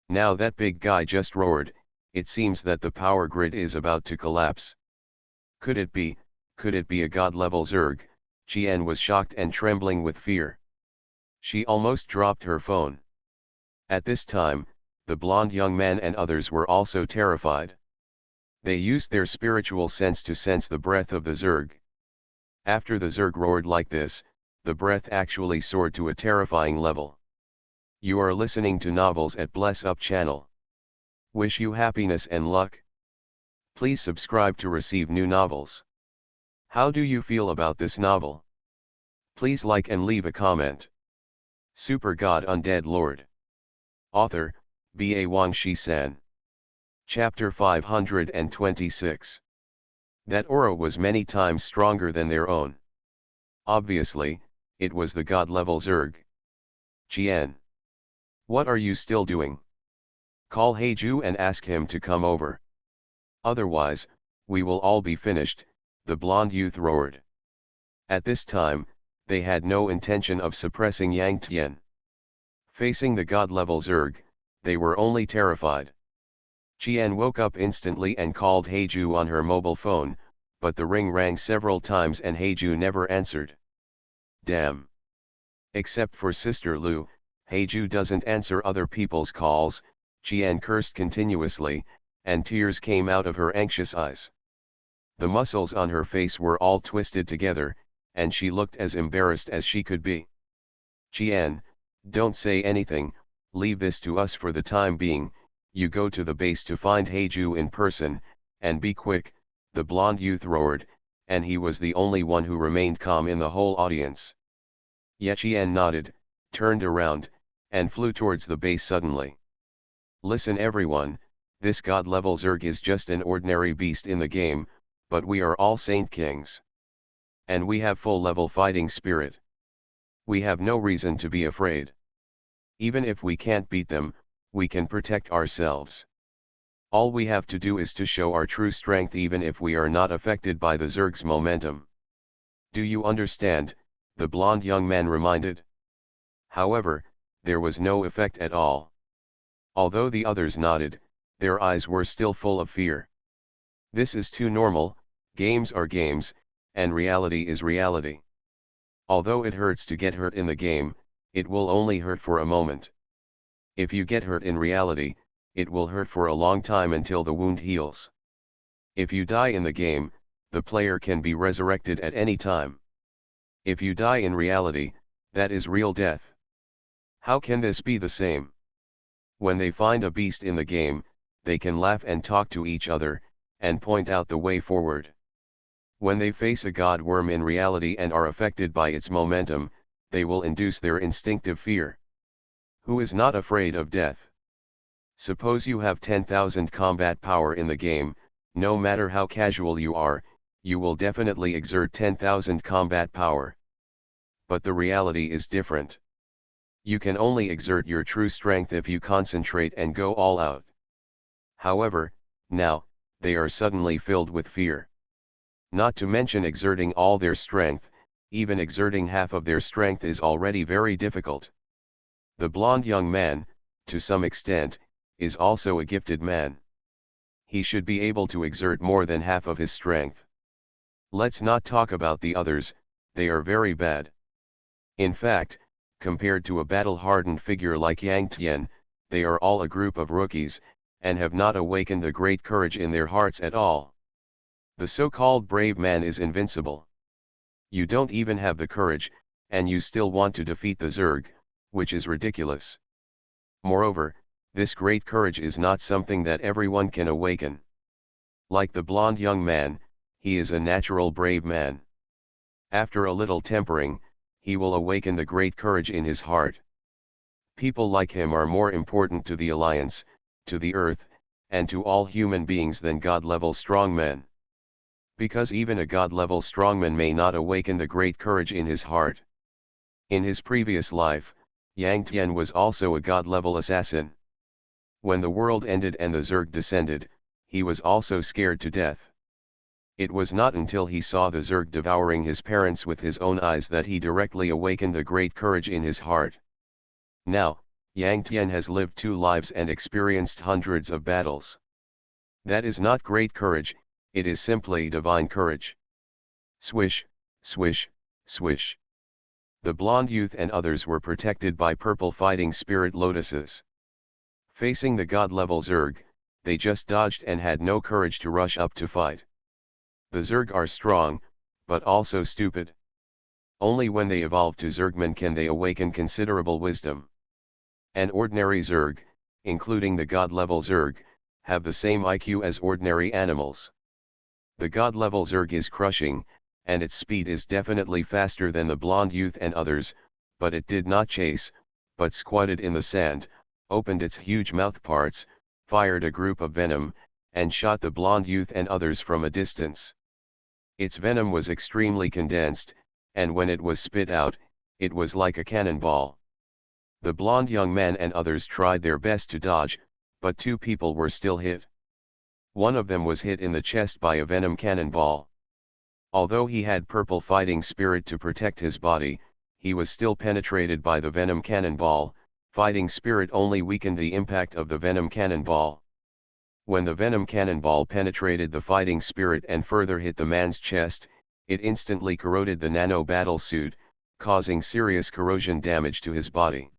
Now that big guy just roared, it seems that the power grid is about to collapse. Could it be a god-level Zerg? Qian was shocked and trembling with fear. She almost dropped her phone. At this time, the blonde young man and others were also terrified. They used their spiritual sense to sense the breath of the Zerg. After the Zerg roared like this, the breath actually soared to a terrifying level. You are listening to Novels at Bless Up channel. Wish you happiness and luck. Please subscribe to receive new novels. How do you feel about this novel? Please like and leave a comment. Super God Undead Lord. Author, B.A. Wang Shi-san. Chapter 526. That aura was many times stronger than their own. Obviously, it was the god-level Zerg. Qian. What are you still doing? Call Heiju and ask him to come over. Otherwise, we will all be finished, the blonde youth roared. At this time, they had no intention of suppressing Yang Tian. Facing the god-level Zerg, they were only terrified. Qian woke up instantly and called Heiju on her mobile phone, but the ring rang several times and Heiju never answered. Damn. Except for Sister Lu, Heiju doesn't answer other people's calls, Qian cursed continuously, and tears came out of her anxious eyes. The muscles on her face were all twisted together, and she looked as embarrassed as she could be. Qian, don't say anything, leave this to us for the time being, you go to the base to find Heiju in person, and be quick, the blonde youth roared, and he was the only one who remained calm in the whole audience. Ye Qian nodded, turned around, and flew towards the base suddenly. Listen everyone, this god-level Zerg is just an ordinary beast in the game, but we are all Saint Kings. And we have full-level fighting spirit. We have no reason to be afraid. Even if we can't beat them, we can protect ourselves. All we have to do is to show our true strength even if we are not affected by the Zerg's momentum. Do you understand? The blonde young man reminded. However, there was no effect at all. Although the others nodded, their eyes were still full of fear. This is too normal, games are games, and reality is reality. Although it hurts to get hurt in the game, it will only hurt for a moment. If you get hurt in reality, it will hurt for a long time until the wound heals. If you die in the game, the player can be resurrected at any time. If you die in reality, that is real death. How can this be the same? When they find a beast in the game, they can laugh and talk to each other, and point out the way forward. When they face a god worm in reality and are affected by its momentum, they will induce their instinctive fear. Who is not afraid of death? Suppose you have 10,000 combat power in the game, no matter how casual you are, you will definitely exert 10,000 combat power. But the reality is different. You can only exert your true strength if you concentrate and go all out. However, Now, they are suddenly filled with fear. Not to mention exerting all their strength, even exerting half of their strength is already very difficult. The blonde young man, to some extent, is also a gifted man. He should be able to exert more than half of his strength. Let's not talk about the others, they are very bad. In fact, compared to a battle-hardened figure like Yang Tian, they are all a group of rookies, and have not awakened the great courage in their hearts at all. The so-called brave man is invincible. You don't even have the courage, and you still want to defeat the Zerg, which is ridiculous. Moreover, this great courage is not something that everyone can awaken. Like the blonde young man, he is a natural brave man. After a little tempering, he will awaken the great courage in his heart. People like him are more important to the Alliance, to the Earth, and to all human beings than God-level strongmen. Because even a God-level strongman may not awaken the great courage in his heart. In his previous life, Yang Tian was also a God-level assassin. When the world ended and the Zerg descended, he was also scared to death. It was not until he saw the Zerg devouring his parents with his own eyes that he directly awakened the great courage in his heart. Now, Yang Tian has lived 2 lives and experienced hundreds of battles. That is not great courage, it is simply divine courage. Swish, swish, swish. The blonde youth and others were protected by purple fighting spirit lotuses. Facing the god-level Zerg, they just dodged and had no courage to rush up to fight. The Zerg are strong, but also stupid. Only when they evolve to Zergmen can they awaken considerable wisdom. An ordinary Zerg, including the god-level Zerg, have the same IQ as ordinary animals. The god-level Zerg is crushing, and its speed is definitely faster than the blonde youth and others, but it did not chase, but squatted in the sand, opened its huge mouthparts, fired a group of venom, and shot the blonde youth and others from a distance. Its venom was extremely condensed, and when it was spit out, it was like a cannonball. The blonde young man and others tried their best to dodge, but 2 people were still hit. One of them was hit in the chest by a venom cannonball. Although he had purple fighting spirit to protect his body, he was still penetrated by the venom cannonball. Fighting spirit only weakened the impact of the venom cannonball. When the venom cannonball penetrated the fighting spirit and further hit the man's chest, it instantly corroded the nano battle suit, causing serious corrosion damage to his body.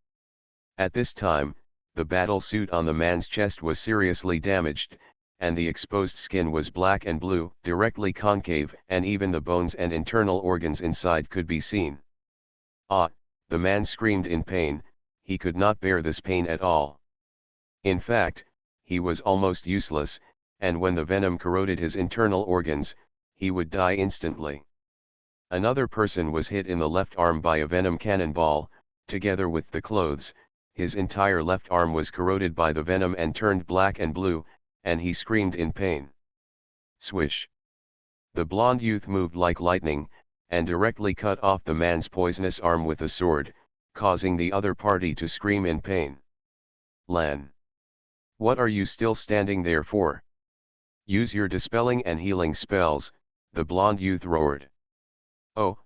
At this time, the battle suit on the man's chest was seriously damaged, and the exposed skin was black and blue, directly concave, and even the bones and internal organs inside could be seen. Ah, the man screamed in pain, he could not bear this pain at all. In fact, he was almost useless, and when the venom corroded his internal organs, he would die instantly. Another person was hit in the left arm by a venom cannonball. Together with the clothes, his entire left arm was corroded by the venom and turned black and blue, and he screamed in pain. Swish. The blonde youth moved like lightning, and directly cut off the man's poisonous arm with a sword, causing the other party to scream in pain. Lan. What are you still standing there for? Use your dispelling and healing spells, the blonde youth roared. Oh,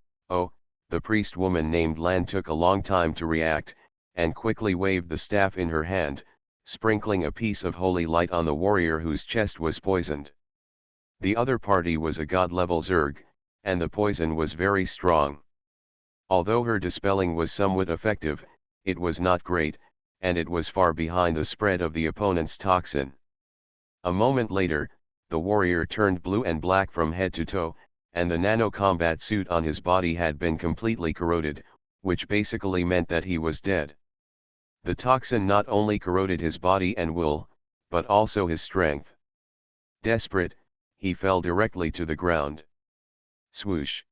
the priest woman named Lan took a long time to react, and quickly waved the staff in her hand, sprinkling a piece of holy light on the warrior whose chest was poisoned. The other party was a god-level Zerg, and the poison was very strong. Although her dispelling was somewhat effective, it was not great, and it was far behind the spread of the opponent's toxin. A moment later, the warrior turned blue and black from head to toe, and the nano-combat suit on his body had been completely corroded, which basically meant that he was dead. The toxin not only corroded his body and will, but also his strength. Desperate, he fell directly to the ground. Swoosh.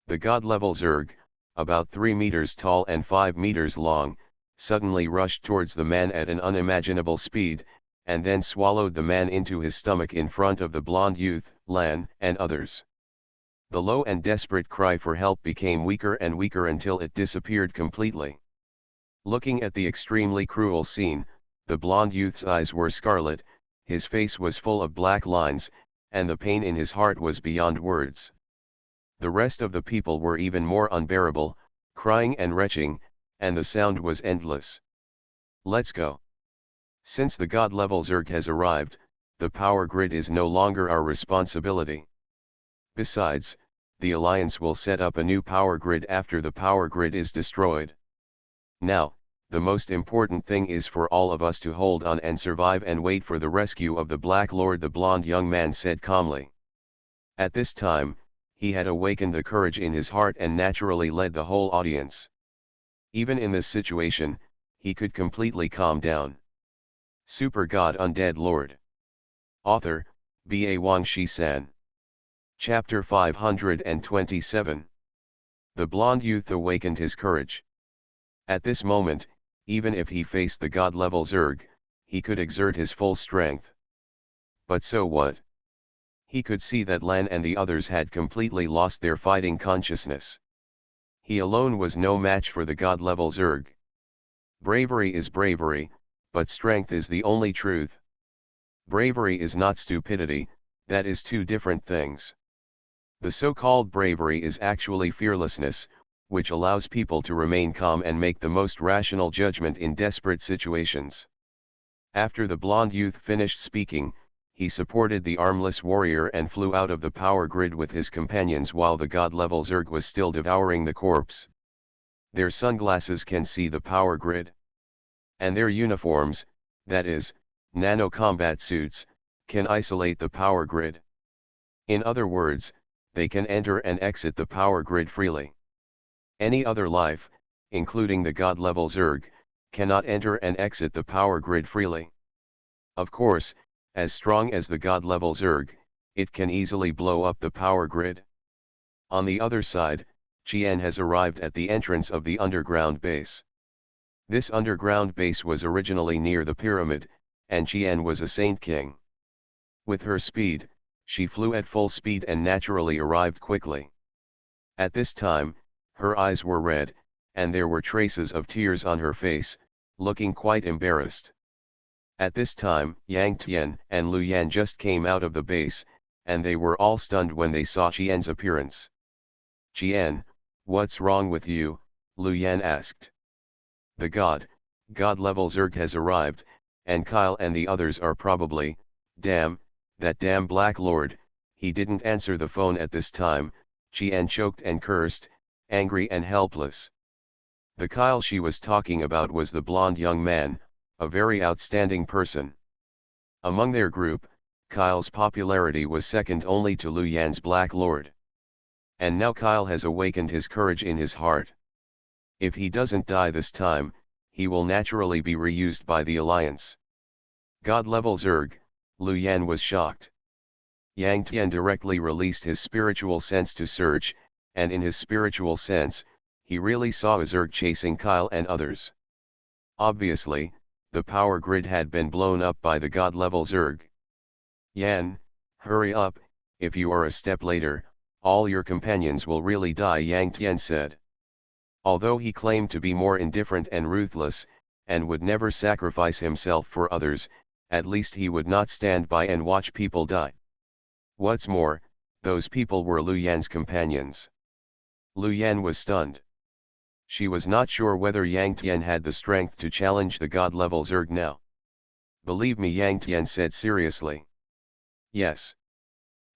The god-level Zerg, about 3 meters tall and 5 meters long, suddenly rushed towards the man at an unimaginable speed, and then swallowed the man into his stomach in front of the blonde youth, Lan, and others. The low and desperate cry for help became weaker and weaker until it disappeared completely. Looking at the extremely cruel scene, the blonde youth's eyes were scarlet, his face was full of black lines, and the pain in his heart was beyond words. The rest of the people were even more unbearable, crying and retching, and the sound was endless. Let's go. Since the god level Zerg has arrived, the power grid is no longer our responsibility. Besides, the Alliance will set up a new power grid after the power grid is destroyed. Now, the most important thing is for all of us to hold on and survive and wait for the rescue of the Black Lord, the blonde young man said calmly. At this time, he had awakened the courage in his heart and naturally led the whole audience. Even in this situation, he could completely calm down. Super God Undead Lord. Author, B.A. Wang Shi-san. Chapter 527. The blonde youth awakened his courage. At this moment, even if he faced the god-level Zerg, he could exert his full strength. But so what? He could see that Lan and the others had completely lost their fighting consciousness. He alone was no match for the god-level Zerg. Bravery is bravery, but strength is the only truth. Bravery is not stupidity, that is two different things. The so-called bravery is actually fearlessness, which allows people to remain calm and make the most rational judgment in desperate situations. After the blonde youth finished speaking, he supported the armless warrior and flew out of the power grid with his companions while the god-level Zerg was still devouring the corpse. Their sunglasses can see the power grid. And their uniforms, that is, nano-combat suits, can isolate the power grid. In other words, they can enter and exit the power grid freely. Any other life, including the god-level Zerg, cannot enter and exit the power grid freely. Of course, as strong as the god-level Zerg, it can easily blow up the power grid. On the other side, Qian has arrived at the entrance of the underground base. This underground base was originally near the pyramid, and Qian was a Saint King. With her speed, she flew at full speed and naturally arrived quickly. At this time, her eyes were red, and there were traces of tears on her face, looking quite embarrassed. At this time, Yang Tian and Lu Yan just came out of the base, and they were all stunned when they saw Qian's appearance. "Qian, what's wrong with you?" Lu Yan asked. "The god-level Zerg has arrived, and Kyle and the others are probably, that damn Black Lord." He didn't answer the phone at this time. Qian choked and cursed, angry and helpless. The Kyle she was talking about was the blonde young man, a very outstanding person. Among their group, Kyle's popularity was second only to Lu Yan's Black Lord. And now Kyle has awakened his courage in his heart. If he doesn't die this time, he will naturally be reused by the Alliance. God-level Zerg, Lu Yan was shocked. Yang Tian directly released his spiritual sense to search, and in his spiritual sense, he really saw a Zerg chasing Kyle and others. Obviously, the power grid had been blown up by the god-level Zerg. "Yan, hurry up, if you are a step later, all your companions will really die," Yang Tian said. Although he claimed to be more indifferent and ruthless, and would never sacrifice himself for others, at least he would not stand by and watch people die. What's more, those people were Lu Yan's companions. Lu Yan was stunned. She was not sure whether Yang Tian had the strength to challenge the god-level Zerg now. "Believe me," Yang Tian said seriously. "Yes."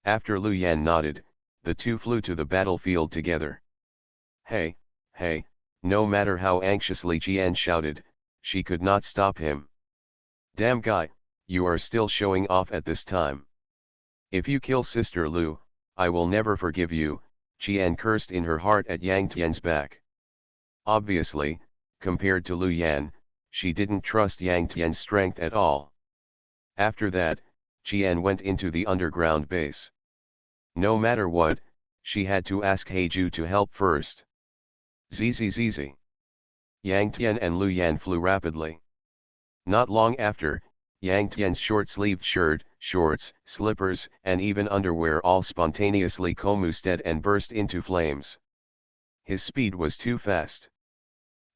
After Lu Yan nodded, the two flew to the battlefield together. Hey, no matter how anxiously Qian shouted, she could not stop him. "Damn guy, you are still showing off at this time. If you kill Sister Lu, I will never forgive you," Qian cursed in her heart at Yang Tian's back. Obviously, compared to Lu Yan, she didn't trust Yang Tian's strength at all. After that, Qian went into the underground base. No matter what, she had to ask Heiju to help first. Zzz. Yang Tian and Lu Yan flew rapidly. Not long after, Yang Tian's short-sleeved shirt, shorts, slippers, and even underwear all spontaneously combusted and burst into flames. His speed was too fast.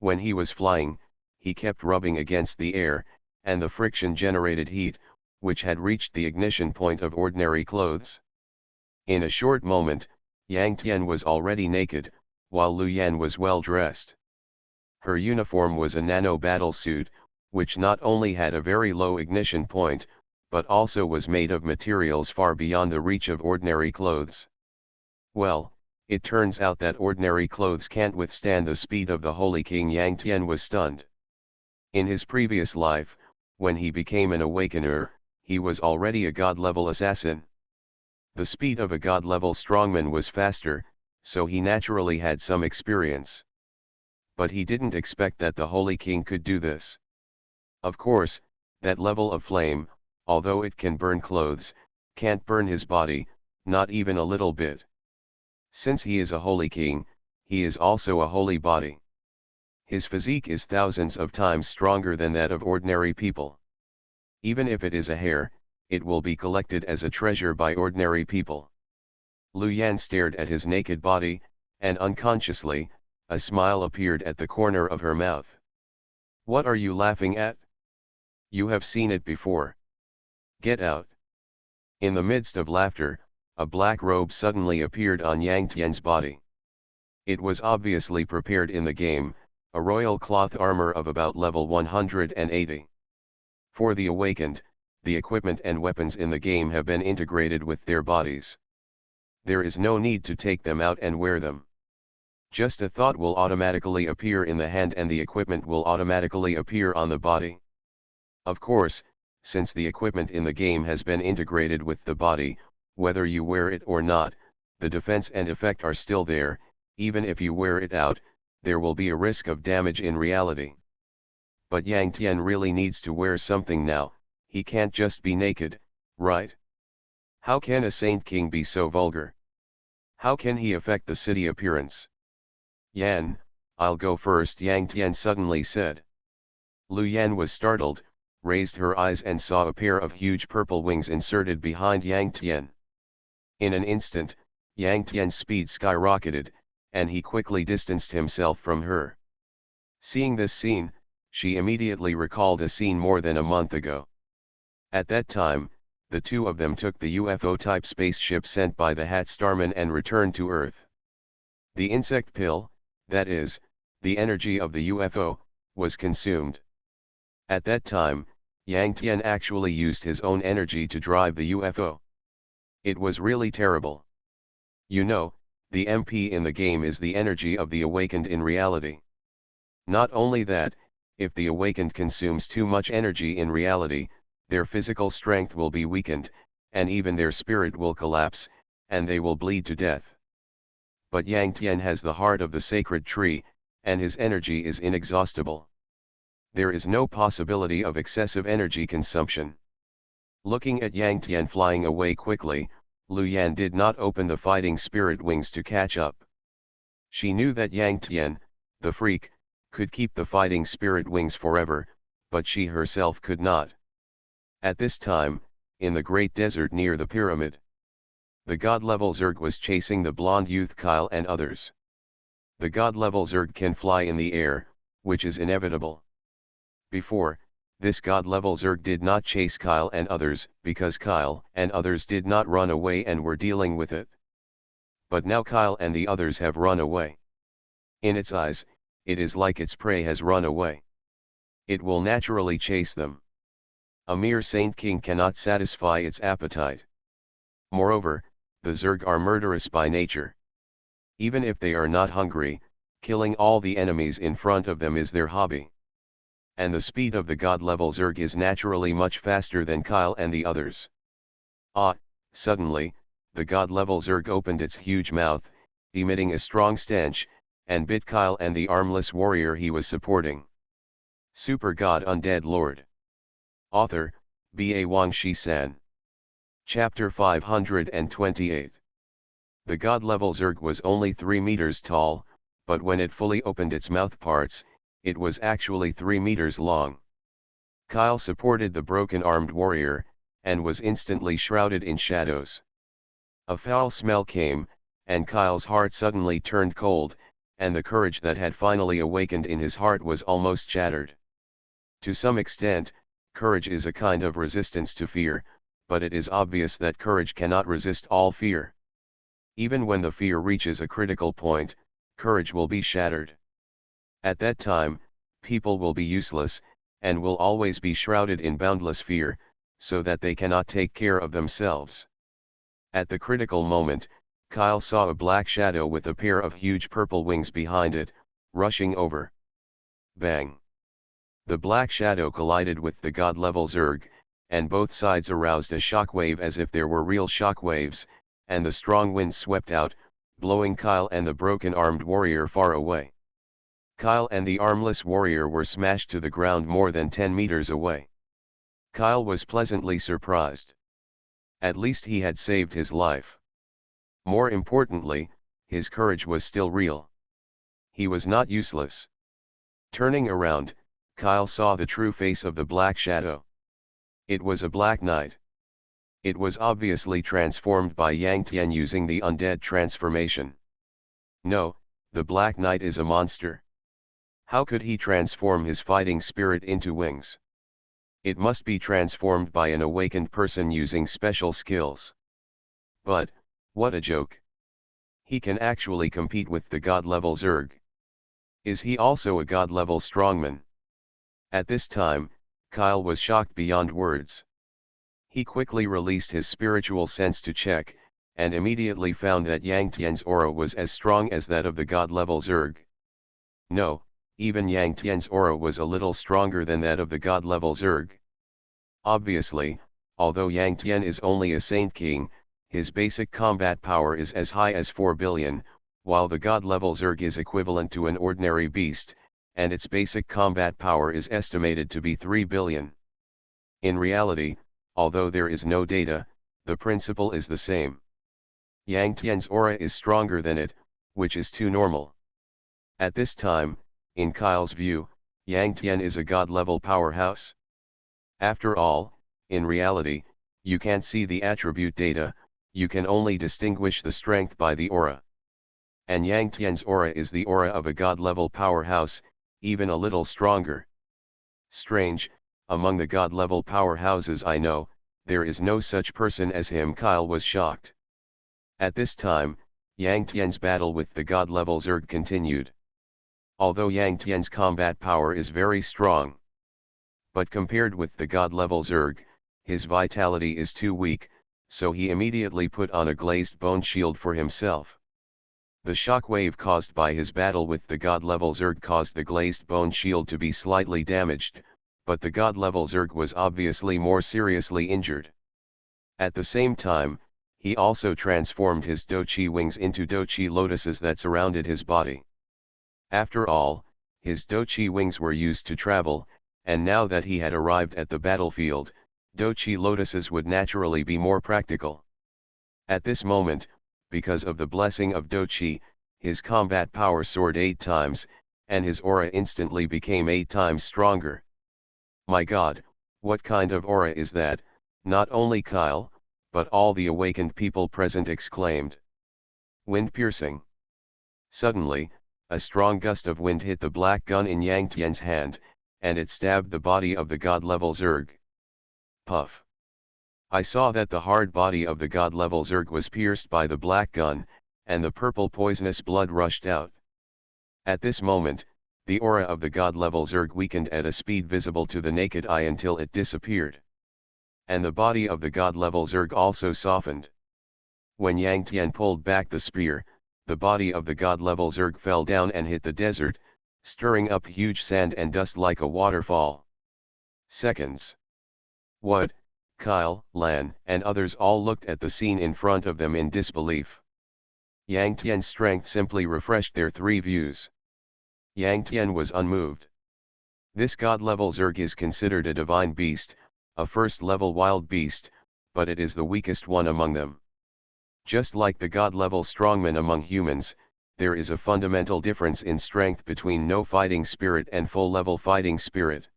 When he was flying, he kept rubbing against the air, and the friction generated heat, which had reached the ignition point of ordinary clothes. In a short moment, Yang Tian was already naked, while Lu Yan was well dressed. Her uniform was a nano battle suit, which not only had a very low ignition point, but also was made of materials far beyond the reach of ordinary clothes. Well, it turns out that ordinary clothes can't withstand the speed of the Holy King. Yang Tian was stunned. In his previous life, when he became an awakener, he was already a god-level assassin. The speed of a god-level strongman was faster, so he naturally had some experience. But he didn't expect that the Holy King could do this. Of course, that level of flame, although it can burn clothes, can't burn his body, not even a little bit. Since he is a Holy King, he is also a holy body. His physique is thousands of times stronger than that of ordinary people. Even if it is a hair, it will be collected as a treasure by ordinary people. Lu Yan stared at his naked body, and unconsciously, a smile appeared at the corner of her mouth. "What are you laughing at? You have seen it before. Get out." In the midst of laughter, a black robe suddenly appeared on Yang Tian's body. It was obviously prepared in the game, a royal cloth armor of about level 180. For the awakened, the equipment and weapons in the game have been integrated with their bodies. There is no need to take them out and wear them. Just a thought will automatically appear in the hand and the equipment will automatically appear on the body. Of course, since the equipment in the game has been integrated with the body, whether you wear it or not, the defense and effect are still there. Even if you wear it out, there will be a risk of damage in reality. But Yang Tian really needs to wear something now. He can't just be naked, right? How can a Saint King be so vulgar? How can he affect the city appearance? "Yan, I'll go first," Yang Tian suddenly said. Lu Yan was startled, raised her eyes and saw a pair of huge purple wings inserted behind Yang Tian. In an instant, Yang Tian's speed skyrocketed, and he quickly distanced himself from her. Seeing this scene, she immediately recalled a scene more than a month ago. At that time, the two of them took the UFO-type spaceship sent by the Hat Starman and returned to Earth. The insect pill, that is, the energy of the UFO, was consumed. At that time, Yang Tian actually used his own energy to drive the UFO. It was really terrible. You know, the MP in the game is the energy of the awakened in reality. Not only that, if the awakened consumes too much energy in reality, their physical strength will be weakened, and even their spirit will collapse, and they will bleed to death. But Yang Tian has the heart of the sacred tree, and his energy is inexhaustible. There is no possibility of excessive energy consumption. Looking at Yang Tian flying away quickly, Lu Yan did not open the fighting spirit wings to catch up. She knew that Yang Tian, the freak, could keep the fighting spirit wings forever, but she herself could not. At this time, in the great desert near the pyramid, the god-level Zerg was chasing the blonde youth Kyle and others. The god-level Zerg can fly in the air, which is inevitable. Before, this god-level Zerg did not chase Kyle and others because Kyle and others did not run away and were dealing with it. But now Kyle and the others have run away. In its eyes, it is like its prey has run away. It will naturally chase them. A mere Saint King cannot satisfy its appetite. Moreover, the Zerg are murderous by nature. Even if they are not hungry, killing all the enemies in front of them is their hobby. And the speed of the god-level Zerg is naturally much faster than Kyle and the others. Suddenly, the god-level Zerg opened its huge mouth, emitting a strong stench, and bit Kyle and the armless warrior he was supporting. Super God Undead Lord. Author, B.A. Wang Shi-san. Chapter 528. The god-level Zerg was only 3 meters tall, but when it fully opened its mouth parts, it was actually 3 meters long. Kyle supported the broken-armed warrior, and was instantly shrouded in shadows. A foul smell came, and Kyle's heart suddenly turned cold, and the courage that had finally awakened in his heart was almost shattered. To some extent, Courage is a kind of resistance to fear, but it is obvious that courage cannot resist all fear. Even when the fear reaches a critical point, courage will be shattered. At that time, people will be useless, and will always be shrouded in boundless fear, so that they cannot take care of themselves. At the critical moment, Kyle saw a black shadow with a pair of huge purple wings behind it, rushing over. Bang! The black shadow collided with the god-level Zerg, and both sides aroused a shockwave as if there were real shockwaves, and the strong wind swept out, blowing Kyle and the broken-armed warrior far away. Kyle and the armless warrior were smashed to the ground more than 10 meters away. Kyle was pleasantly surprised. At least he had saved his life. More importantly, his courage was still real. He was not useless. Turning around, Kyle saw the true face of the Black Shadow. It was a Black Knight. It was obviously transformed by Yang Tian using the Undead transformation. No, the Black Knight is a monster. How could he transform his fighting spirit into wings? It must be transformed by an awakened person using special skills. But, what a joke. He can actually compete with the god-level Zerg. Is he also a god-level strongman? At this time, Kyle was shocked beyond words. He quickly released his spiritual sense to check, and immediately found that Yang Tian's aura was as strong as that of the god-level Zerg. No, even Yang Tian's aura was a little stronger than that of the god-level Zerg. Obviously, although Yang Tian is only a Saint King, his basic combat power is as high as 4 billion, while the god-level Zerg is equivalent to an ordinary beast, and its basic combat power is estimated to be 3 billion. In reality, although there is no data, the principle is the same. Yang Tian's aura is stronger than it, which is too normal. At this time, in Kyle's view, Yang Tian is a god-level powerhouse. After all, in reality, you can't see the attribute data, you can only distinguish the strength by the aura. And Yang Tian's aura is the aura of a god-level powerhouse, even a little stronger. Strange, among the god-level powerhouses I know, there is no such person as him. Kyle was shocked. At this time, Yang Tian's battle with the god-level Zerg continued. Although Yang Tian's combat power is very strong, but compared with the god-level Zerg, his vitality is too weak, so he immediately put on a glazed bone shield for himself. The shockwave caused by his battle with the god-level Zerg caused the glazed bone shield to be slightly damaged, but the god-level Zerg was obviously more seriously injured. At the same time, he also transformed his Doqi wings into Doqi lotuses that surrounded his body. After all, his Doqi wings were used to travel, and now that he had arrived at the battlefield, Doqi lotuses would naturally be more practical. At this moment, because of the blessing of Doqi, his combat power soared 8 times, and his aura instantly became 8 times stronger. My God, what kind of aura is that? Not only Kyle, but all the awakened people present exclaimed. Wind piercing. Suddenly, a strong gust of wind hit the black gun in Yang Tian's hand, and it stabbed the body of the god-level Zerg. Puff. I saw that the hard body of the god-level Zerg was pierced by the black gun, and the purple poisonous blood rushed out. At this moment, the aura of the god-level Zerg weakened at a speed visible to the naked eye until it disappeared. And the body of the god-level Zerg also softened. When Yang Tian pulled back the spear, the body of the god-level Zerg fell down and hit the desert, stirring up huge sand and dust like a waterfall. Seconds. What? Kyle, Lan, and others all looked at the scene in front of them in disbelief. Yang Tian's strength simply refreshed their 3 views. Yang Tian was unmoved. This god-level Zerg is considered a divine beast, a first-level wild beast, but it is the weakest one among them. Just like the god-level strongman among humans, there is a fundamental difference in strength between no fighting spirit and full-level fighting spirit.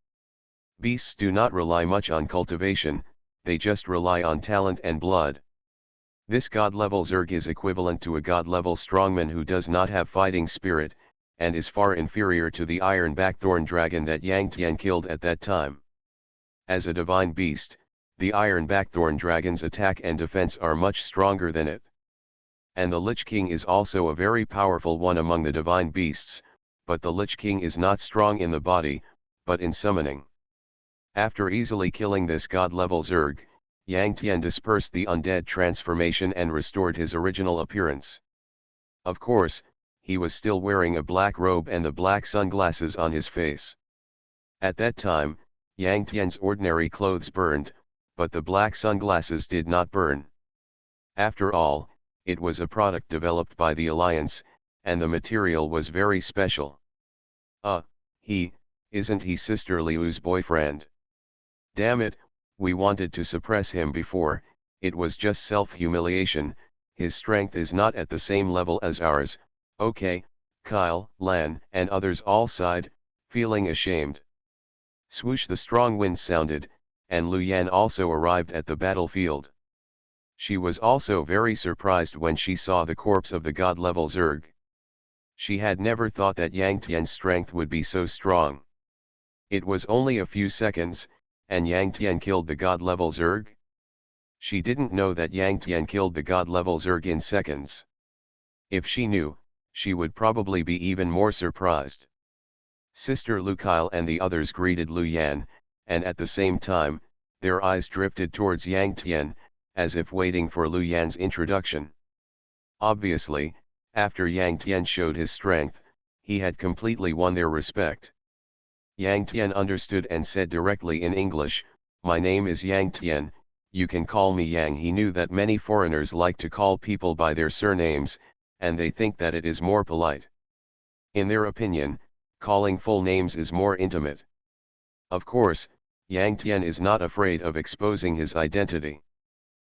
Beasts do not rely much on cultivation, they just rely on talent and blood. This god-level Zerg is equivalent to a god-level strongman who does not have fighting spirit, and is far inferior to the iron backthorn dragon that Yang Tian killed at that time. As a divine beast, the iron blackthorn dragon's attack and defense are much stronger than it. And the Lich King is also a very powerful one among the divine beasts, but the Lich King is not strong in the body, but in summoning. After easily killing this god-level Zerg, Yang Tian dispersed the undead transformation and restored his original appearance. Of course, he was still wearing a black robe and the black sunglasses on his face. At that time, Yang Tian's ordinary clothes burned, but the black sunglasses did not burn. After all, it was a product developed by the Alliance, and the material was very special. Isn't he Sister Liu's boyfriend? Damn it, we wanted to suppress him before, it was just self-humiliation, his strength is not at the same level as ours. Okay, Kyle, Lan, and others all sighed, feeling ashamed. Swoosh, the strong wind sounded, and Lu Yan also arrived at the battlefield. She was also very surprised when she saw the corpse of the god-level Zerg. She had never thought that Yang Tian's strength would be so strong. It was only a few seconds, and Yang Tian killed the god-level Zerg? She didn't know that Yang Tian killed the god-level Zerg in seconds. If she knew, she would probably be even more surprised. Sister Lu Kyle and the others greeted Lu Yan, and at the same time, their eyes drifted towards Yang Tian, as if waiting for Lu Yan's introduction. Obviously, after Yang Tian showed his strength, he had completely won their respect. Yang Tian understood and said directly in English, "My name is Yang Tian, you can call me Yang." He knew that many foreigners like to call people by their surnames, and they think that it is more polite. In their opinion, calling full names is more intimate. Of course, Yang Tian is not afraid of exposing his identity.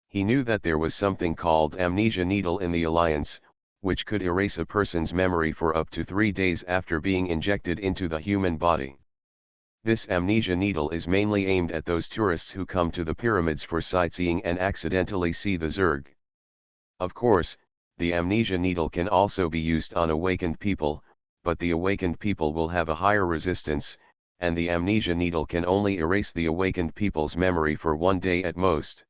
He knew that there was something called amnesia needle in the Alliance, which could erase a person's memory for up to 3 days after being injected into the human body. This amnesia needle is mainly aimed at those tourists who come to the pyramids for sightseeing and accidentally see the Zerg. Of course, the amnesia needle can also be used on awakened people, but the awakened people will have a higher resistance, and the amnesia needle can only erase the awakened people's memory for 1 day at most.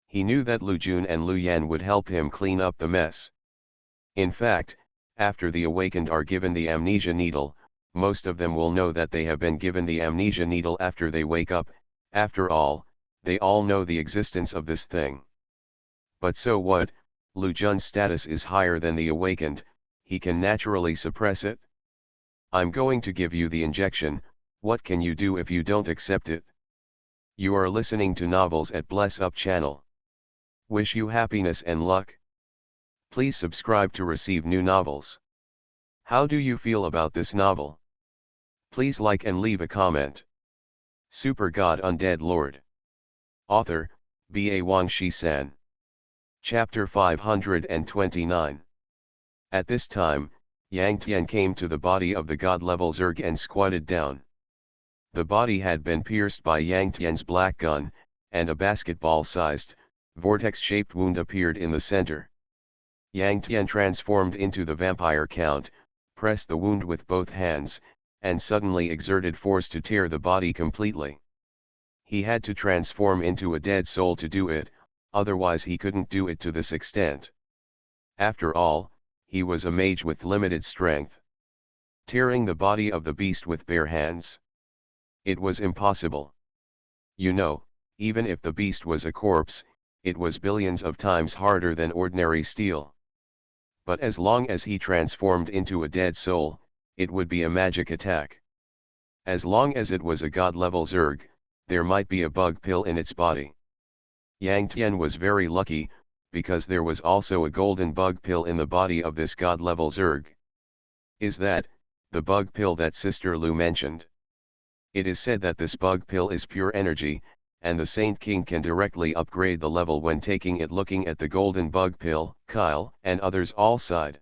He knew that Lu Jun and Lu Yan would help him clean up the mess. In fact, after the awakened are given the amnesia needle, most of them will know that they have been given the amnesia needle after they wake up. After all, they all know the existence of this thing. But so what? Lu Jun's status is higher than the awakened, he can naturally suppress it. I'm going to give you the injection, what can you do if you don't accept it? You are listening to Novels at Bless Up channel. Wish you happiness and luck. Please subscribe to receive new novels. How do you feel about this novel? Please like and leave a comment. Super God Undead Lord. Author, Ba Wang Shi-san. Chapter 529. At this time, Yang Tian came to the body of the god-level Zerg and squatted down. The body had been pierced by Yang Tian's black gun, and a basketball-sized, vortex-shaped wound appeared in the center. Yang Tian transformed into the vampire count, pressed the wound with both hands, and suddenly exerted force to tear the body completely. He had to transform into a dead soul to do it, otherwise he couldn't do it to this extent. After all, he was a mage with limited strength. Tearing the body of the beast with bare hands. It was impossible. You know, even if the beast was a corpse, it was billions of times harder than ordinary steel. But as long as he transformed into a dead soul, it would be a magic attack. As long as it was a god-level Zerg, there might be a bug pill in its body. Yang Tian was very lucky, because there was also a golden bug pill in the body of this god-level Zerg. Is that, the bug pill that Sister Lu mentioned? It is said that this bug pill is pure energy, and the Saint King can directly upgrade the level when taking it. Looking at the golden bug pill, Kyle and others all sighed.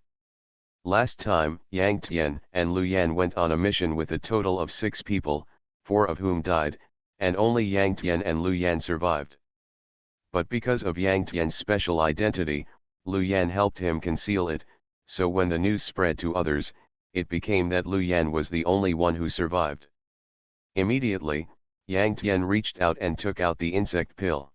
Last time, Yang Tian and Lu Yan went on a mission with a total of 6 people, 4 of whom died, and only Yang Tian and Lu Yan survived. But because of Yang Tian's special identity, Lu Yan helped him conceal it, so when the news spread to others, it became that Lu Yan was the only one who survived. Immediately, Yang Tian reached out and took out the insect pill.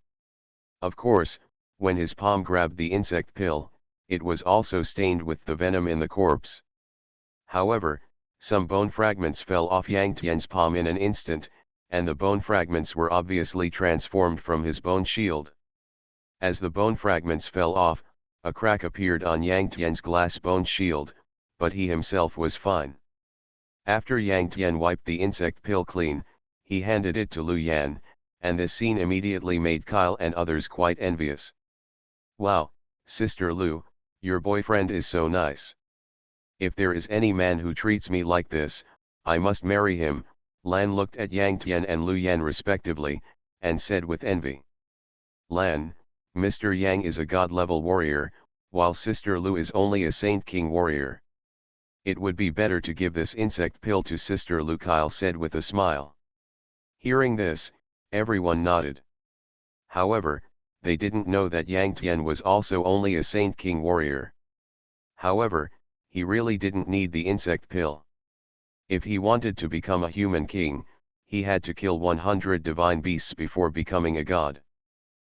Of course, when his palm grabbed the insect pill, it was also stained with the venom in the corpse. However, some bone fragments fell off Yang Tian's palm in an instant, and the bone fragments were obviously transformed from his bone shield. As the bone fragments fell off, a crack appeared on Yang Tian's glass bone shield, but he himself was fine. After Yang Tian wiped the insect pill clean, he handed it to Lu Yan, and this scene immediately made Kyle and others quite envious. "Wow, Sister Lu, your boyfriend is so nice. If there is any man who treats me like this, I must marry him." Lan looked at Yang Tian and Lu Yan respectively, and said with envy. "Lan, Mr. Yang is a god-level warrior, while Sister Lu is only a Saint King warrior. It would be better to give this insect pill to Sister Lu," Kyle said with a smile. Hearing this, everyone nodded. However, they didn't know that Yang Tian was also only a Saint King warrior. However, he really didn't need the insect pill. If he wanted to become a human king, he had to kill 100 divine beasts before becoming a god.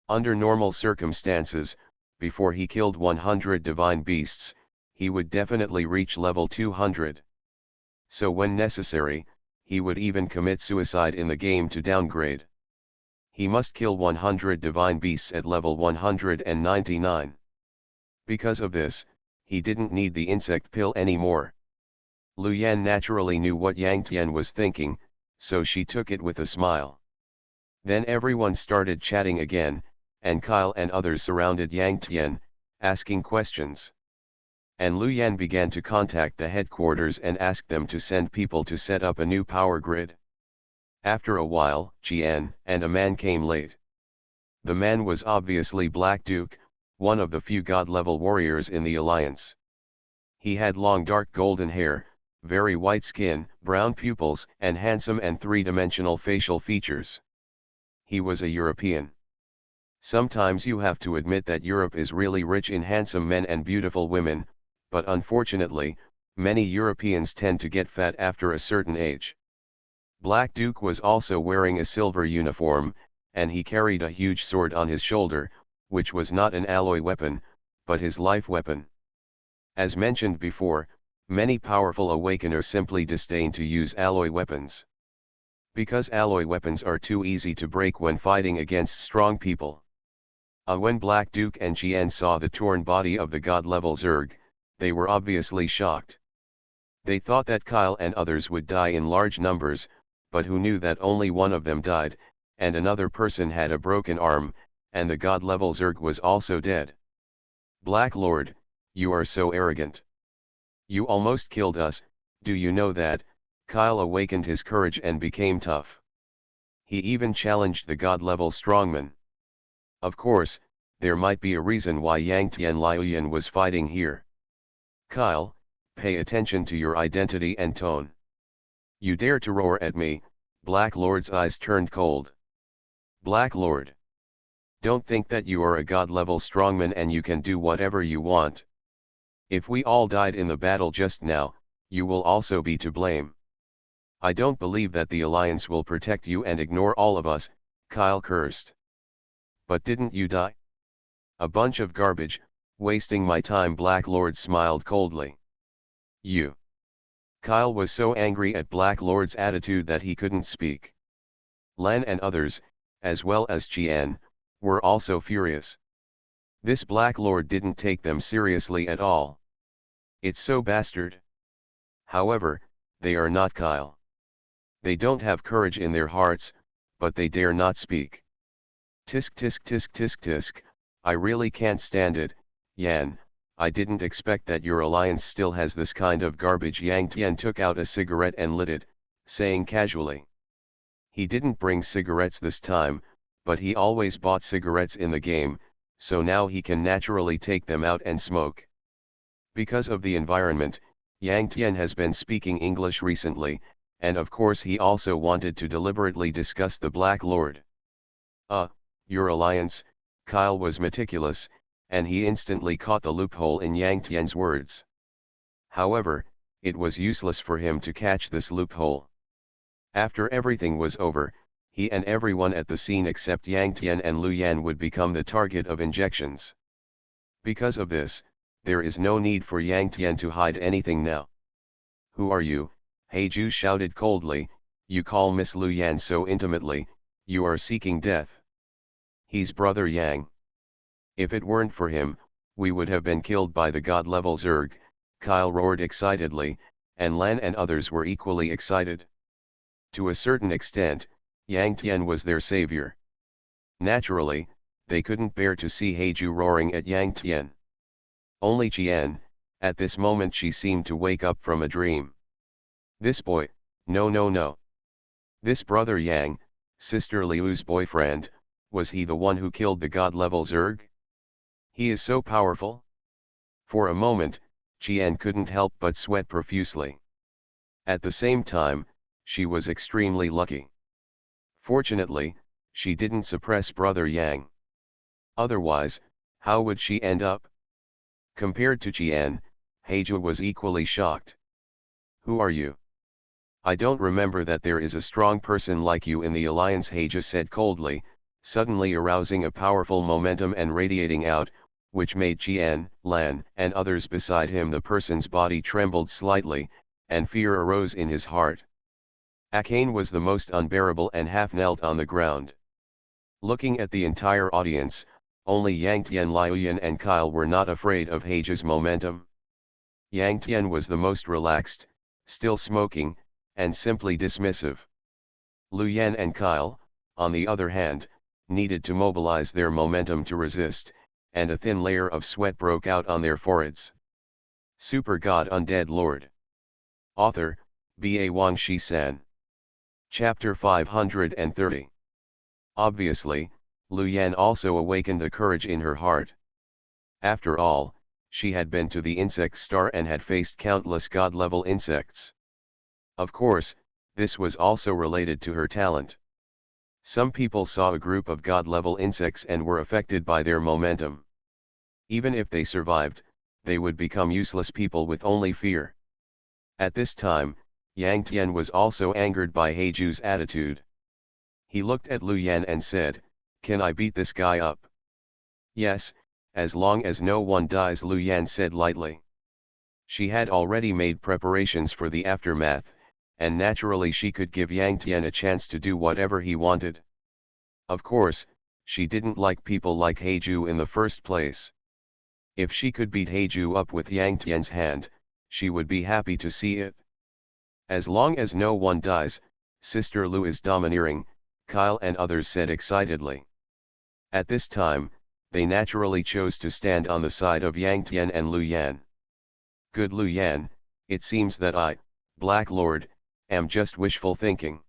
Under normal circumstances, before he killed 100 divine beasts, he would definitely reach level 200. So when necessary, he would even commit suicide in the game to downgrade. He must kill 100 divine beasts at level 199. Because of this, he didn't need the insect pill anymore. Lu Yan naturally knew what Yang Tian was thinking, so she took it with a smile. Then everyone started chatting again, and Kyle and others surrounded Yang Tian, asking questions. And Lu Yan began to contact the headquarters and ask them to send people to set up a new power grid. After a while, Qian and a man came late. The man was obviously Black Duke, one of the few god-level warriors in the alliance. He had long dark golden hair, very white skin, brown pupils, and handsome and three-dimensional facial features. He was a European. Sometimes you have to admit that Europe is really rich in handsome men and beautiful women, but unfortunately, many Europeans tend to get fat after a certain age. Black Duke was also wearing a silver uniform, and he carried a huge sword on his shoulder, which was not an alloy weapon, but his life weapon. As mentioned before, many powerful awakeners simply disdain to use alloy weapons. Because alloy weapons are too easy to break when fighting against strong people. When Black Duke and Qian saw the torn body of the god-level Zerg, they were obviously shocked. They thought that Kyle and others would die in large numbers, but who knew that only one of them died, and another person had a broken arm, and the god-level Zerg was also dead. "Black Lord, you are so arrogant. You almost killed us, do you know that?" Kyle awakened his courage and became tough. He even challenged the god-level strongman. Of course, there might be a reason why Yang Tian Liuyan was fighting here. "Kyle, pay attention to your identity and tone. You dare to roar at me?" Black Lord's eyes turned cold. "Black Lord. Don't think that you are a god-level strongman and you can do whatever you want. If we all died in the battle just now, you will also be to blame. I don't believe that the Alliance will protect you and ignore all of us," Kyle cursed. "But didn't you die? A bunch of garbage, wasting my time." Black Lord smiled coldly. "You." Kyle was so angry at Black Lord's attitude that he couldn't speak. Lan and others, as well as Qian, were also furious. This Black Lord didn't take them seriously at all. It's so bastard. However, they are not Kyle. They don't have courage in their hearts, but they dare not speak. "Tisk tisk tisk tisk tisk, I really can't stand it, Yan. I didn't expect that your alliance still has this kind of garbage." Yang Tian took out a cigarette and lit it, saying casually. He didn't bring cigarettes this time, but he always bought cigarettes in the game, so now he can naturally take them out and smoke. Because of the environment, Yang Tian has been speaking English recently, and of course he also wanted to deliberately discuss the Black Lord. Your alliance," Kyle was meticulous, and he instantly caught the loophole in Yang Tian's words. However, it was useless for him to catch this loophole. After everything was over, he and everyone at the scene except Yang Tian and Lu Yan would become the target of injections. Because of this, there is no need for Yang Tian to hide anything now. "Who are you?" Heiju shouted coldly. "You call Miss Lu Yan so intimately, you are seeking death." "He's Brother Yang. If it weren't for him, we would have been killed by the god-level Zerg," Kyle roared excitedly, and Lan and others were equally excited. To a certain extent, Yang Tian was their savior. Naturally, they couldn't bear to see Heiju roaring at Yang Tian. Only Qian, at this moment she seemed to wake up from a dream. "This boy, no. This Brother Yang, Sister Liu's boyfriend, was he the one who killed the god-level Zerg? He is so powerful?" For a moment, Qian couldn't help but sweat profusely. At the same time, she was extremely lucky. Fortunately, she didn't suppress Brother Yang. Otherwise, how would she end up? Compared to Qian, Heiju was equally shocked. "Who are you?" "I don't remember that there is a strong person like you in the Alliance," Heiju said coldly, suddenly arousing a powerful momentum and radiating out, which made Qian, Lan, and others beside him. The person's body trembled slightly, and fear arose in his heart. Akane was the most unbearable and half knelt on the ground. Looking at the entire audience, only Yang Tian, Liuyan and Kyle were not afraid of Heiju's momentum. Yang Tian was the most relaxed, still smoking, and simply dismissive. Lu Yan and Kyle, on the other hand, needed to mobilize their momentum to resist, and a thin layer of sweat broke out on their foreheads. Super God Undead Lord. Author, B.A. Wang Shi-san. Chapter 530. Obviously, Lu Yan also awakened the courage in her heart. After all, she had been to the insect star and had faced countless god-level insects. Of course, this was also related to her talent. Some people saw a group of god-level insects and were affected by their momentum. Even if they survived, they would become useless people with only fear. At this time, Yang Tian was also angered by Heiju's attitude. He looked at Lu Yan and said, "Can I beat this guy up?" "Yes, as long as no one dies," Lu Yan said lightly. She had already made preparations for the aftermath, and naturally she could give Yang Tian a chance to do whatever he wanted. Of course, she didn't like people like Heiju in the first place. If she could beat Heiju up with Yang Tian's hand, she would be happy to see it. "As long as no one dies, Sister Lu is domineering," Kyle and others said excitedly. At this time, they naturally chose to stand on the side of Yang Tian and Lu Yan. "Good Lu Yan, it seems that I, Black Lord, am just wishful thinking."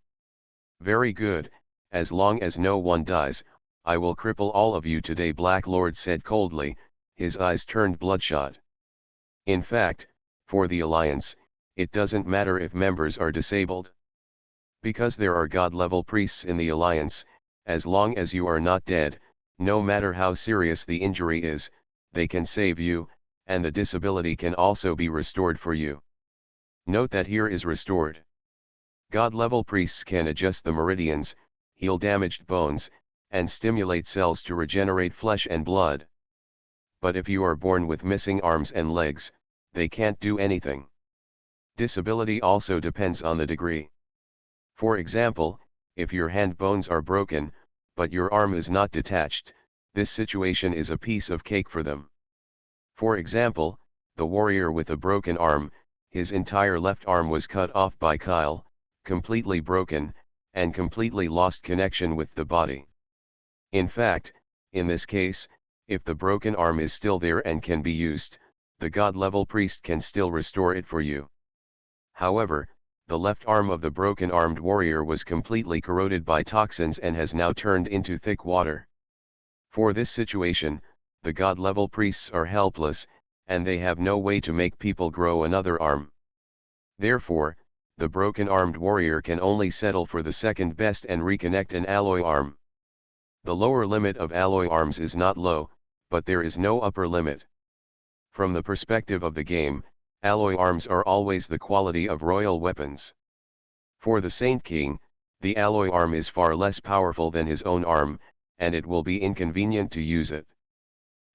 "Very good, as long as no one dies, I will cripple all of you today," Black Lord said coldly, his eyes turned bloodshot. "In fact, for the Alliance, it doesn't matter if members are disabled. Because there are god-level priests in the Alliance, as long as you are not dead, no matter how serious the injury is, they can save you, and the disability can also be restored for you." Note that here is restored. God-level priests can adjust the meridians, heal damaged bones, and stimulate cells to regenerate flesh and blood. But if you are born with missing arms and legs, they can't do anything. Disability also depends on the degree. For example, if your hand bones are broken, but your arm is not detached, this situation is a piece of cake for them. For example, the warrior with a broken arm, his entire left arm was cut off by Kyle, completely broken, and completely lost connection with the body. In fact, in this case, if the broken arm is still there and can be used, the god-level priest can still restore it for you. However, the left arm of the broken-armed warrior was completely corroded by toxins and has now turned into thick water. For this situation, the god-level priests are helpless, and they have no way to make people grow another arm. Therefore, the broken-armed warrior can only settle for the second best and reconnect an alloy arm. The lower limit of alloy arms is not low, but there is no upper limit. From the perspective of the game, alloy arms are always the quality of royal weapons. For the Saint King, The alloy arm is far less powerful than his own arm, and it will be inconvenient to use it.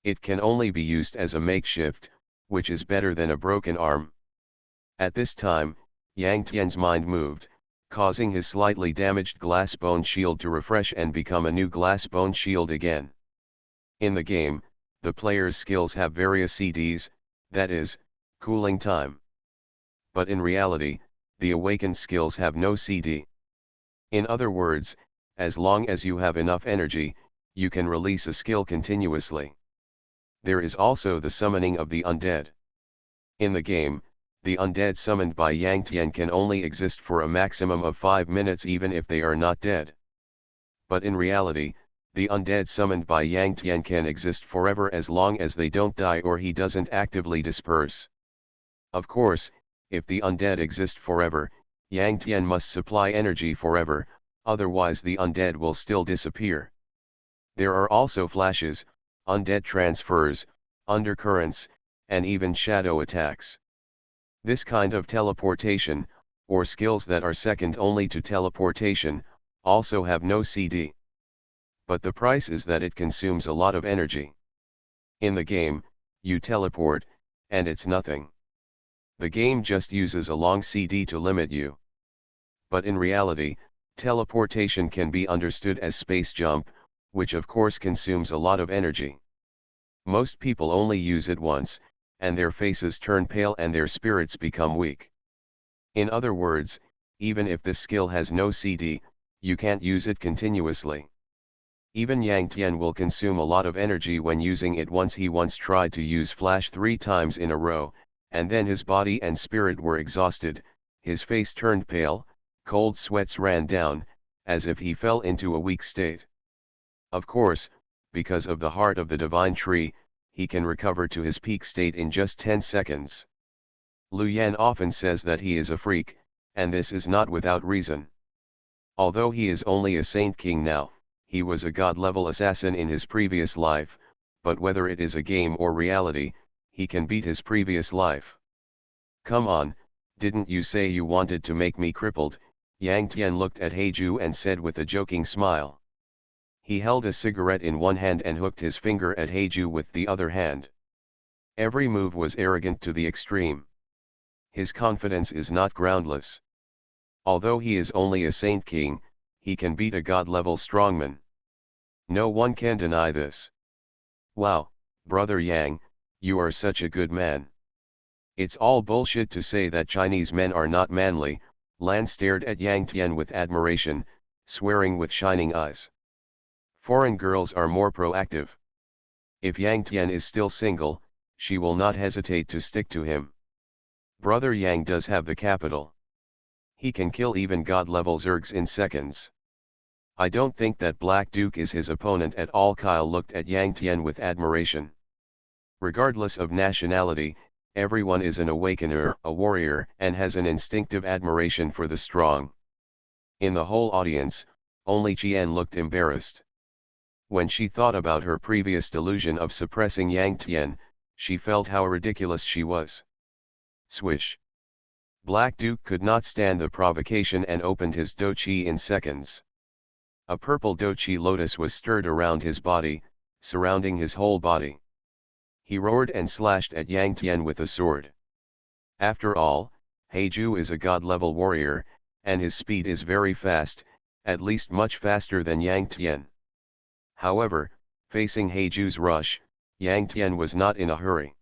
It can only be used as a makeshift, which is better than a broken arm. At this time, Yang Tian's mind moved, causing his slightly damaged glass bone shield to refresh and become a new glass bone shield again. In the game, the player's skills have various CDs, that is, cooling time. But in reality, the awakened skills have no CD. In other words, as long as you have enough energy, you can release a skill continuously. There is also the summoning of the undead. In the game, the undead summoned by Yang Tian can only exist for a maximum of 5 minutes even if they are not dead. But in reality, the undead summoned by Yang Tian can exist forever as long as they don't die or he doesn't actively disperse. Of course, if the undead exist forever, Yang Tian must supply energy forever, otherwise the undead will still disappear. There are also flashes, undead transfers, undercurrents, and even shadow attacks. This kind of teleportation, or skills that are second only to teleportation, also have no CD. But the price is that it consumes a lot of energy. In the game, you teleport, and it's nothing. The game just uses a long CD to limit you. But in reality, teleportation can be understood as space jump, which of course consumes a lot of energy. Most people only use it once, and their faces turn pale and their spirits become weak. In other words, even if this skill has no CD, you can't use it continuously. Even Yang Tian will consume a lot of energy when using it. He once tried to use flash 3 times in a row, and then his body and spirit were exhausted, his face turned pale, cold sweats ran down, as if he fell into a weak state. Of course, because of the heart of the divine tree, he can recover to his peak state in just 10 seconds. Lu Yan often says that he is a freak, and this is not without reason. Although he is only a Saint King now, he was a god-level assassin in his previous life, but whether it is a game or reality, he can beat his previous life. Come on, didn't you say you wanted to make me crippled? Yang Tian looked at Heiju and said with a joking smile. He held a cigarette in one hand and hooked his finger at Heiju with the other hand. Every move was arrogant to the extreme. His confidence is not groundless. Although he is only a Saint King, he can beat a god-level strongman. No one can deny this. Wow, Brother Yang, you are such a good man. It's all bullshit to say that Chinese men are not manly. Lan stared at Yang Tian with admiration, swearing with shining eyes. Foreign girls are more proactive. If Yang Tian is still single, she will not hesitate to stick to him. Brother Yang does have the capital. He can kill even god-level zergs in seconds. I don't think that Black Duke is his opponent at all. Kyle looked at Yang Tian with admiration. Regardless of nationality, everyone is an awakener, a warrior, and has an instinctive admiration for the strong. In the whole audience, only Qian looked embarrassed. When she thought about her previous delusion of suppressing Yang Tian, she felt how ridiculous she was. Swish. Black Duke could not stand the provocation and opened his dochi in seconds. A purple dochi lotus was stirred around his body, surrounding his whole body. He roared and slashed at Yang Tian with a sword. After all, Heiju is a god-level warrior, and his speed is very fast, at least much faster than Yang Tian. However, facing Heiju's rush, Yang Tian was not in a hurry.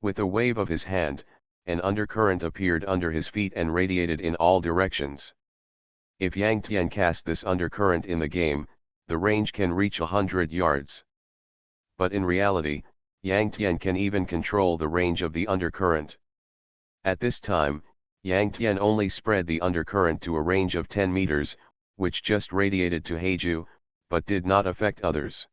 With a wave of his hand, an undercurrent appeared under his feet and radiated in all directions. If Yang Tian cast this undercurrent in the game, the range can reach 100 yards. But in reality, Yang Tian can even control the range of the undercurrent. At this time, Yang Tian only spread the undercurrent to a range of 10 meters, which just radiated to Heiju, but did not affect others.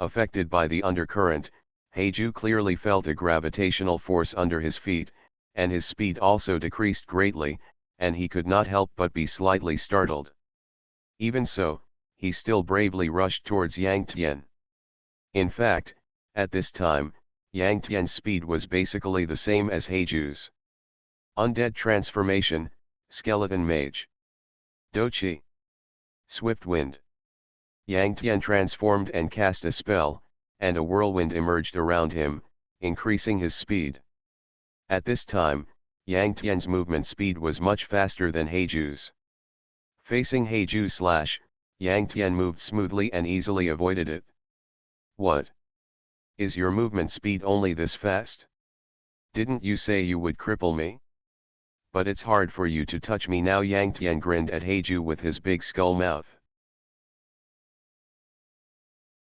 Affected by the undercurrent, Heiju clearly felt a gravitational force under his feet, and his speed also decreased greatly, and he could not help but be slightly startled. Even so, he still bravely rushed towards Yang Tian. In fact, at this time, Yang Tian's speed was basically the same as Heiju's. Undead transformation, skeleton mage. Dochi. Swift wind. Yang Tian transformed and cast a spell, and a whirlwind emerged around him, increasing his speed. At this time, Yang Tian's movement speed was much faster than Heiju's. Facing Heiju's slash, Yang Tian moved smoothly and easily avoided it. What? Is your movement speed only this fast? Didn't you say you would cripple me? But it's hard for you to touch me now. Yang Tian grinned at Heiju with his big skull mouth.